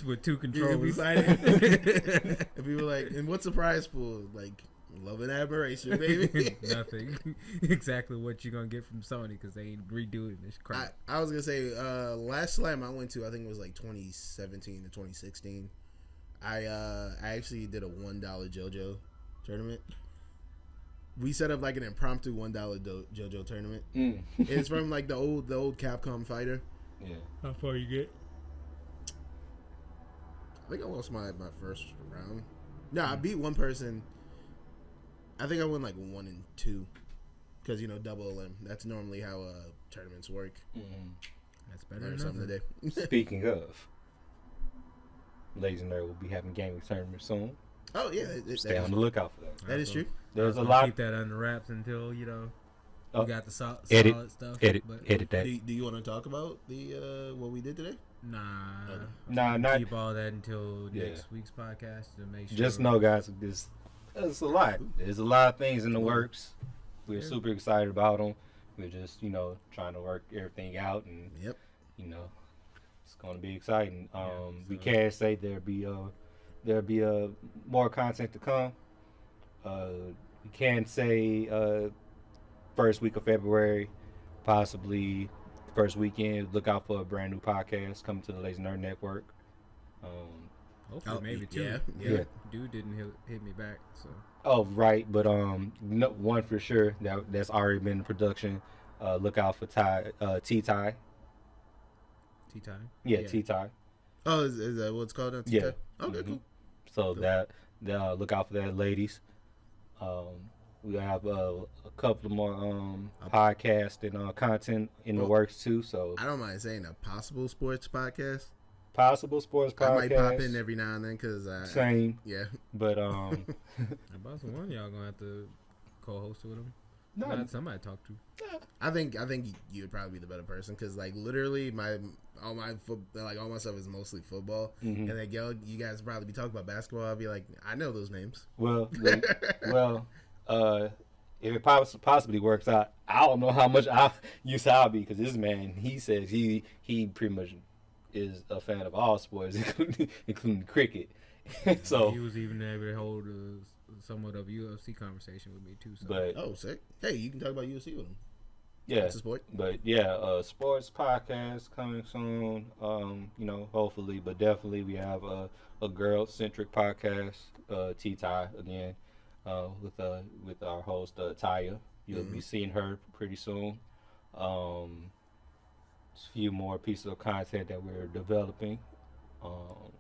with two controllers. And we were like, and what's the prize pool? Like, love and admiration, baby. Nothing. Exactly what you're gonna get from Sony because they ain't redoing this crap. I was gonna say, last Slam I went to, I think it was like 2017 to 2016. I actually did a $1 JoJo tournament. We set up like an impromptu $1 JoJo tournament. It's from like the old Capcom fighter. yeah, How far you get? I think I lost my first round. No, I beat one person. I think I won like 1 and 2 because double elim. That's normally how tournaments work. That's better Learn than something nothing. today. Speaking of, Lazy Nerd will be having gaming tournament soon. Oh yeah, Stay on the lookout for that. that is true. There's a I'll lot. keep that under wraps until we got the solid Edit, stuff. edit but that. Do you want to talk about the what we did today? Nah, not. keep all that until Yeah. next week's podcast to make sure. Just know, guys, there's a lot. There's a lot of things in the works. We're super excited about them. We're just, trying to work everything out, and Yep. it's going to be exciting. We can say there'll be more content to come. We can say first week of February, possibly first weekend. Look out for a brand new podcast coming to the Lazy Nerd Network. Hopefully, maybe two. Yeah. Dude didn't hit me back, so. Oh, right, but no, one for sure that's already been in production. Look out for T-Tie. T-Time? Yeah, T-Tie. Oh, is that what it's called? Now? Yeah. Okay, Mhm. cool. So that look out for that, ladies. We have a couple of more podcasts and content in the works too. So I don't mind saying a possible sports podcast. possible sports podcast. I might pop in every now and then because Same, yeah. but About one y'all gonna have to co-host with him. no, Not somebody to talk to. I think you would probably be the better person because like literally all my stuff is mostly football, Mhm. and like you guys would probably be talking about basketball. I'll be like, I know those names. well, if it possibly works out, I don't know how much use I'll be because this man, he says he pretty much is a fan of all sports, including cricket. So, he was even able to hold somewhat of a UFC conversation with me too. So. but Oh, sick. Hey, you can talk about UFC with him. yeah, It's a sport. but yeah, sports podcast coming soon. Hopefully, but definitely we have a girl centric podcast, T-Tie again, with our host Taya. You'll be seeing her pretty soon. A few more pieces of content that we're developing. Of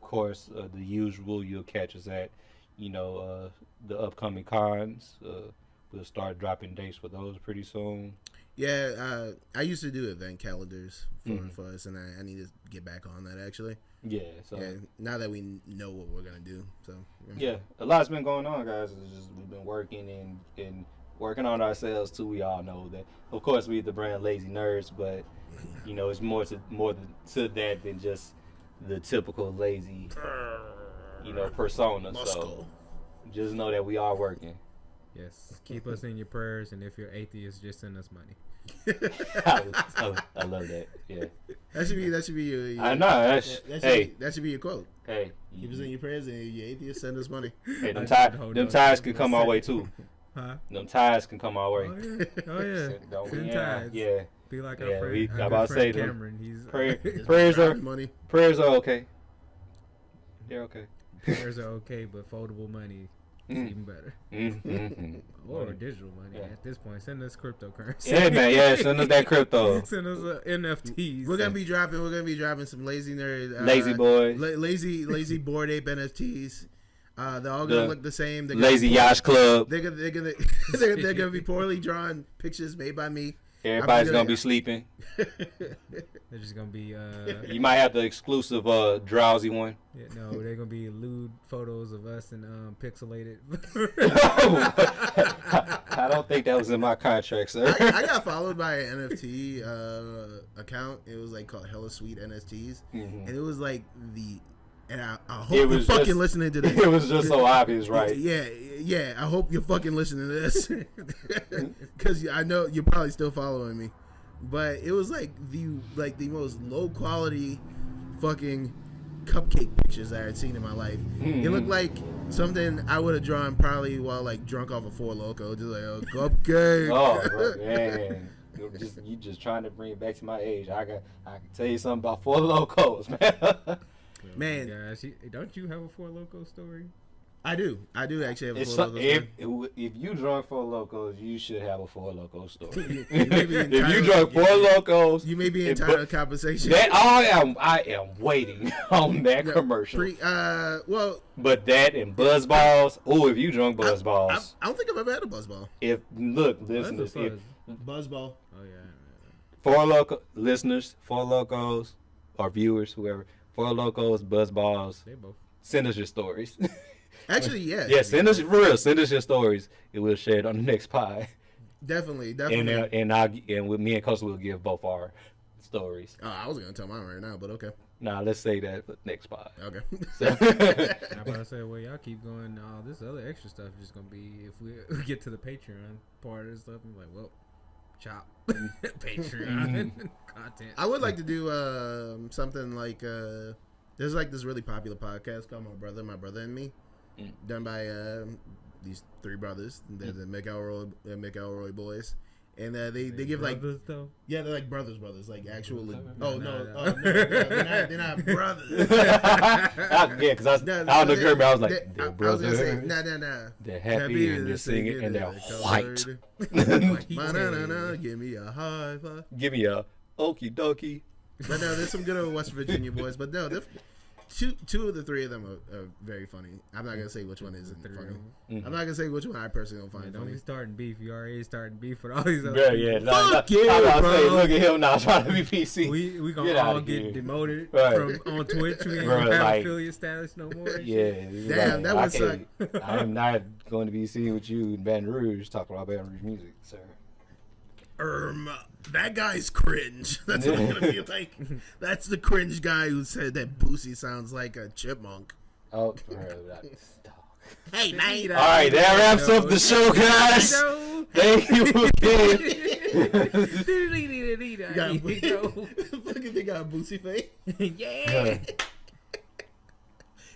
course, the usual you'll catch us at, the upcoming cons. We'll start dropping dates for those pretty soon. Yeah, I used to do event calendars for us, and I need to get back on that actually. Yeah, so Yeah, now that we know what we're gonna do, so yeah, a lot's been going on, guys. It's just we've been working and working on ourselves too. We all know that. Of course, we the brand Lazy Nerds, but it's more to that than just the typical lazy, persona. Muscle. So just know that we are working. Yes, keep us in your prayers, and if you're atheist, just send us money. I love that. Yeah. That should be your I know. That should be your quote. Hey. Keep us in your prayers, and if you're atheist, send us money. Hey, them ties can come our way too. Huh? Them ties can come our way. Oh yeah. Send ties. Yeah. Be like Yeah, our friend. I'm Our about good to say friend them. Cameron. He's Prayers are money. okay. They're okay. prayers are okay, but foldable money is even better. Or digital money at this point. Send us cryptocurrency. Yeah, man. Yeah, send us that crypto. Send us NFTs. We're gonna be dropping some lazy nerd, Lazy boys. lazy bored ape NFTs. They're all gonna look the same. They're Lazy Yacht Club. They're gonna be poorly drawn pictures made by me. Everybody's gonna be sleeping. They're just gonna be. You might have the exclusive drowsy one. Yeah, no, they're gonna be lewd photos of us and pixelated. I don't think that was in my contract, sir. I got followed by an NFT account. It was like called Hella Sweet NFTs, and it was like the. And I hope you're fucking listening to this. It was just so obvious, right? Yeah. I hope you're fucking listening to this, because I know you're probably still following me. But it was like the most low quality fucking cupcake pictures I had seen in my life. It looked like something I would have drawn probably while like drunk off a Four Loko, just like a cupcake. Oh bro, man. You just trying to bring it back to my age. I can tell you something about Four Locos, man. Man, gosh, don't you have a Four Loko story? I do actually have a Four Loko story. If you drunk Four Locos, you should have a Four Loco story. If you drunk Four Locos, you may be entitled to compensation. I am waiting on that commercial. But that and Buzzballs. Oh, if you drunk Buzzballs, I don't think I've ever had a Buzzball. Listeners, Buzzball. Oh yeah. Four Loco listeners, Four Locos, or viewers, whoever. Four Locos, Buzzballs. They both. Send us your stories. Actually, yeah. Yeah, send us for real. Send us your stories. It will share it on the next pie. Definitely. And with me and Kosi will give both our stories. Oh, I was gonna tell mine right now, but okay. Nah, let's say that for next pie. Okay. I'm about to say, well, y'all keep going. All this other extra stuff is just gonna be if we get to the Patreon part of this stuff. I'm like, well, chop Patreon content. I would like to do something like there's like this really popular podcast called My Brother and Me, done by these three brothers. They're the McElroy boys, and they give like though? Yeah, they're like brothers, like actual. They're not brothers. Yeah, because I don't know, I was like, they're brothers. Nah. They're happy and they're singing and they're white. Give me a high five. Give me a okie dokie. But no, there's some good old West Virginia boys. But no, two of the three of them are very funny. I'm not gonna say which one isn't funny. I'm not gonna say which one I personally don't find don't funny. be starting beef. You already starting beef with all these other people. Fuck you, bro. Look at him now trying to be PC. We gonna all get demoted from on Twitch. We ain't gonna have affiliate status no more. Yeah. Damn, that would suck. I am not going to be seen with you in Baton Rouge talking about Baton Rouge music, sir. That guy's cringe. That's what I'm gonna be like. That's the cringe guy who said that Boosie sounds like a chipmunk. Oh, bro, hey, man. All right, that wraps up the show, guys. Thank you again. Fucking they got a Boosie face. Yeah.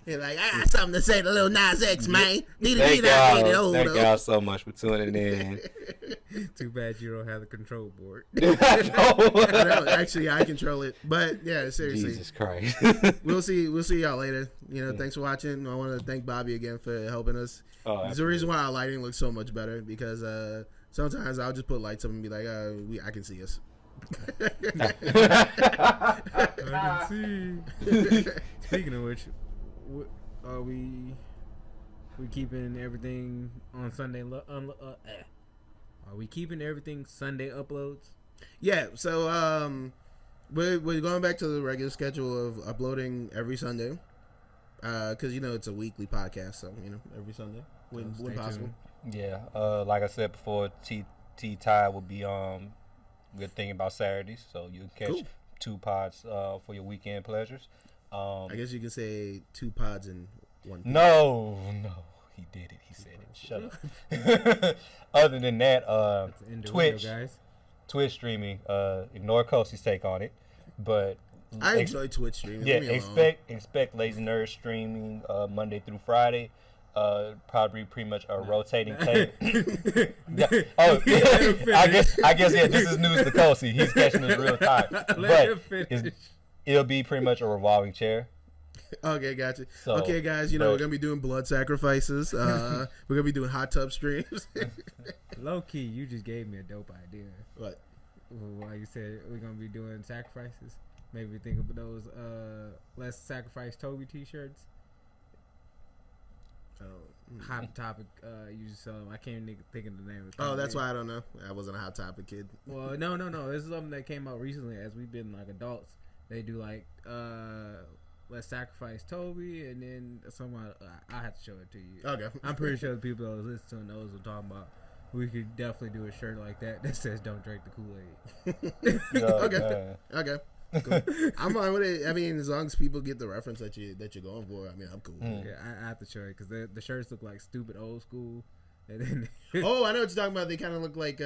You're like, I got something to say to Lil Nas X, man. Thank y'all so much for tuning in. Too bad you don't have the control board. No, actually, I control it. But yeah, seriously. Jesus Christ. We'll see y'all later. Thanks for watching. I want to thank Bobby again for helping us. There's a reason why our lighting looks so much better, because sometimes I'll just put lights up and be like, I can see us. I can see. Speaking of which, are we keeping everything on Sunday? Are we keeping everything Sunday uploads? Yeah. So we're going back to the regular schedule of uploading every Sunday, because it's a weekly podcast, so every Sunday when possible. Yeah. Like I said before, T Ty will be good thing about Saturdays, so you can catch 2 pods for your weekend pleasures. I guess you could say 2 pods in one. No. He did it. He said it. Shut up. Other than that, Twitch, guys. Twitch streaming. Ignore Kosi's take on it, but I enjoy Twitch streaming. yeah, Leave me alone. expect Lazy Nerd streaming Monday through Friday. Probably pretty much a rotating tape. Oh, I guess yeah. This is news to Kosi. He's catching this real time, but it'll be pretty much a revolving chair. Okay, gotcha. So, okay, guys, we're gonna be doing blood sacrifices. We're gonna be doing hot tub streams. Low key, you just gave me a dope idea. What? Why you said we're gonna be doing sacrifices? Maybe think of those Let's Sacrifice Toby t-shirts. Hot Topic, you just I can't even think of the name of the Oh, that's why I don't know. I wasn't a Hot Topic kid. Well, no. This is something that came out recently as we've been like adults. They do like Let's Sacrifice Toby, and then someone I have to show it to you. Okay. I'm pretty sure the people that was listening to those are talking about. We could definitely do a shirt like that says "Don't drink the Kool-Aid." Okay. Okay. Cool. I'm fine with it. I mean, as long as people get the reference that you're going for, I mean, I'm cool. Yeah, I have to show it because the shirts look like stupid old school. And then oh, I know what you're talking about. They kind of look like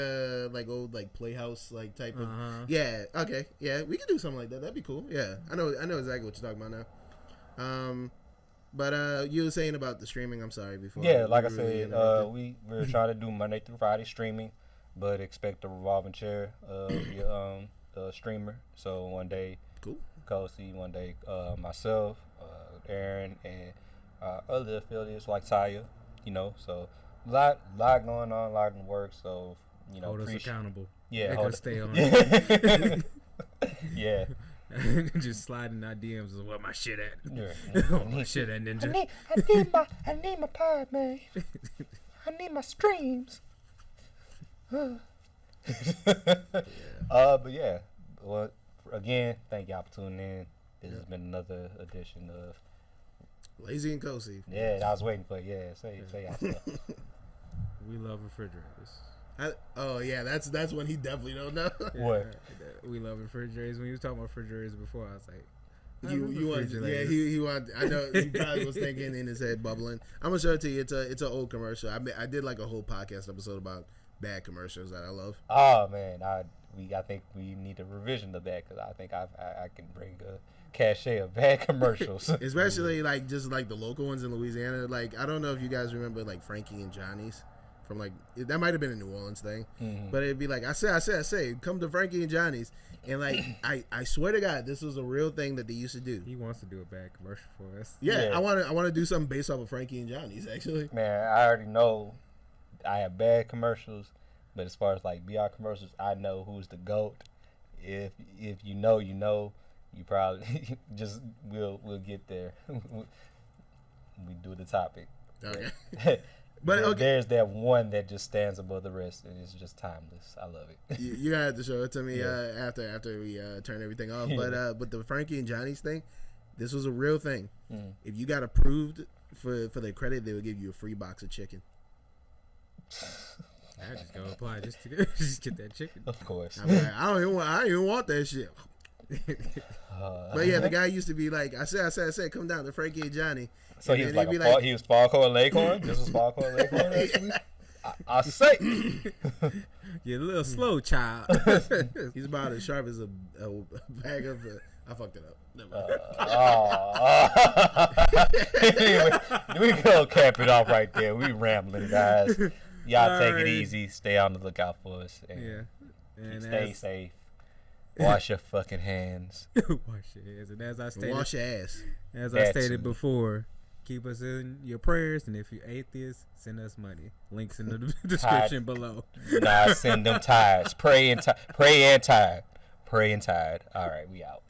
old like Playhouse like type of. Yeah. Okay. Yeah, we could do something like that. That'd be cool. Yeah, I know exactly what you're talking about now. But you were saying about the streaming. I'm sorry before. Yeah, like I said, we're trying to do Monday through Friday streaming, but expect a revolving chair. Streamer. So one day, cool. Kosi, one day, myself, Aaron, and other affiliates like Taya. So a lot going on, a lot in the works. So hold us accountable. Yeah, make us stay on. Yeah. Just sliding our DMs is where my shit at. Yeah. My shit at Ninja. I need my pod, man. I need my streams. But yeah, well, again, thank y'all for tuning in. This has been another edition of Lazy and Kosi. Yeah, I was waiting for it. Yeah, say y'all stuff. We love refrigerators. Oh yeah, that's when he definitely don't know. What? We love refrigerators. When you was talking about refrigerators before, I was like, you want? Yeah, he wanted. I know he probably was thinking in his head, bubbling. I'm gonna show it to you. It's an old commercial. I did like a whole podcast episode about bad commercials that I love. Oh man, I think we need a revision of that because I think I can bring a cachet of bad commercials, especially like just like the local ones in Louisiana. Like I don't know if you guys remember like Frankie and Johnny's from like that might have been a New Orleans thing, but it'd be like I say, come to Frankie and Johnny's, and like I swear to God, this was a real thing that they used to do. He wants to do a bad commercial for us. Yeah. I want to do something based off of Frankie and Johnny's actually. Man, I already know I have bad commercials. But as far as like BR commercials, I know who's the GOAT. If you know, you probably just we'll get there. We do the topic. Okay. But okay. There's that one that just stands above the rest, and it's just timeless. I love it. You gotta have to show it to me after we turn everything off. But the Frankie and Johnny's thing, this was a real thing. If you got approved for the credit, they would give you a free box of chicken. I just go apply just to get that chicken. Of course. I'm like, I don't even want that shit. But yeah, the guy used to be like, I said, come down to Frankie and Johnny. So he was like, he was Falco and Leghorn. This was Falco and Leghorn actually. I say, you're a little slow, child. He's about as sharp as a bag of. I fucked it up. Anyway, we go cap it off right there. We rambling, guys. Y'all take it easy. Stay on the lookout for us. And stay safe. Wash your fucking hands. Wash your hands. And as I stated, wash your ass. As I stated before, keep us in your prayers. And if you're atheist, send us money. Links in the description below. Nah, send them tithes. Pray and tired. All right, we out.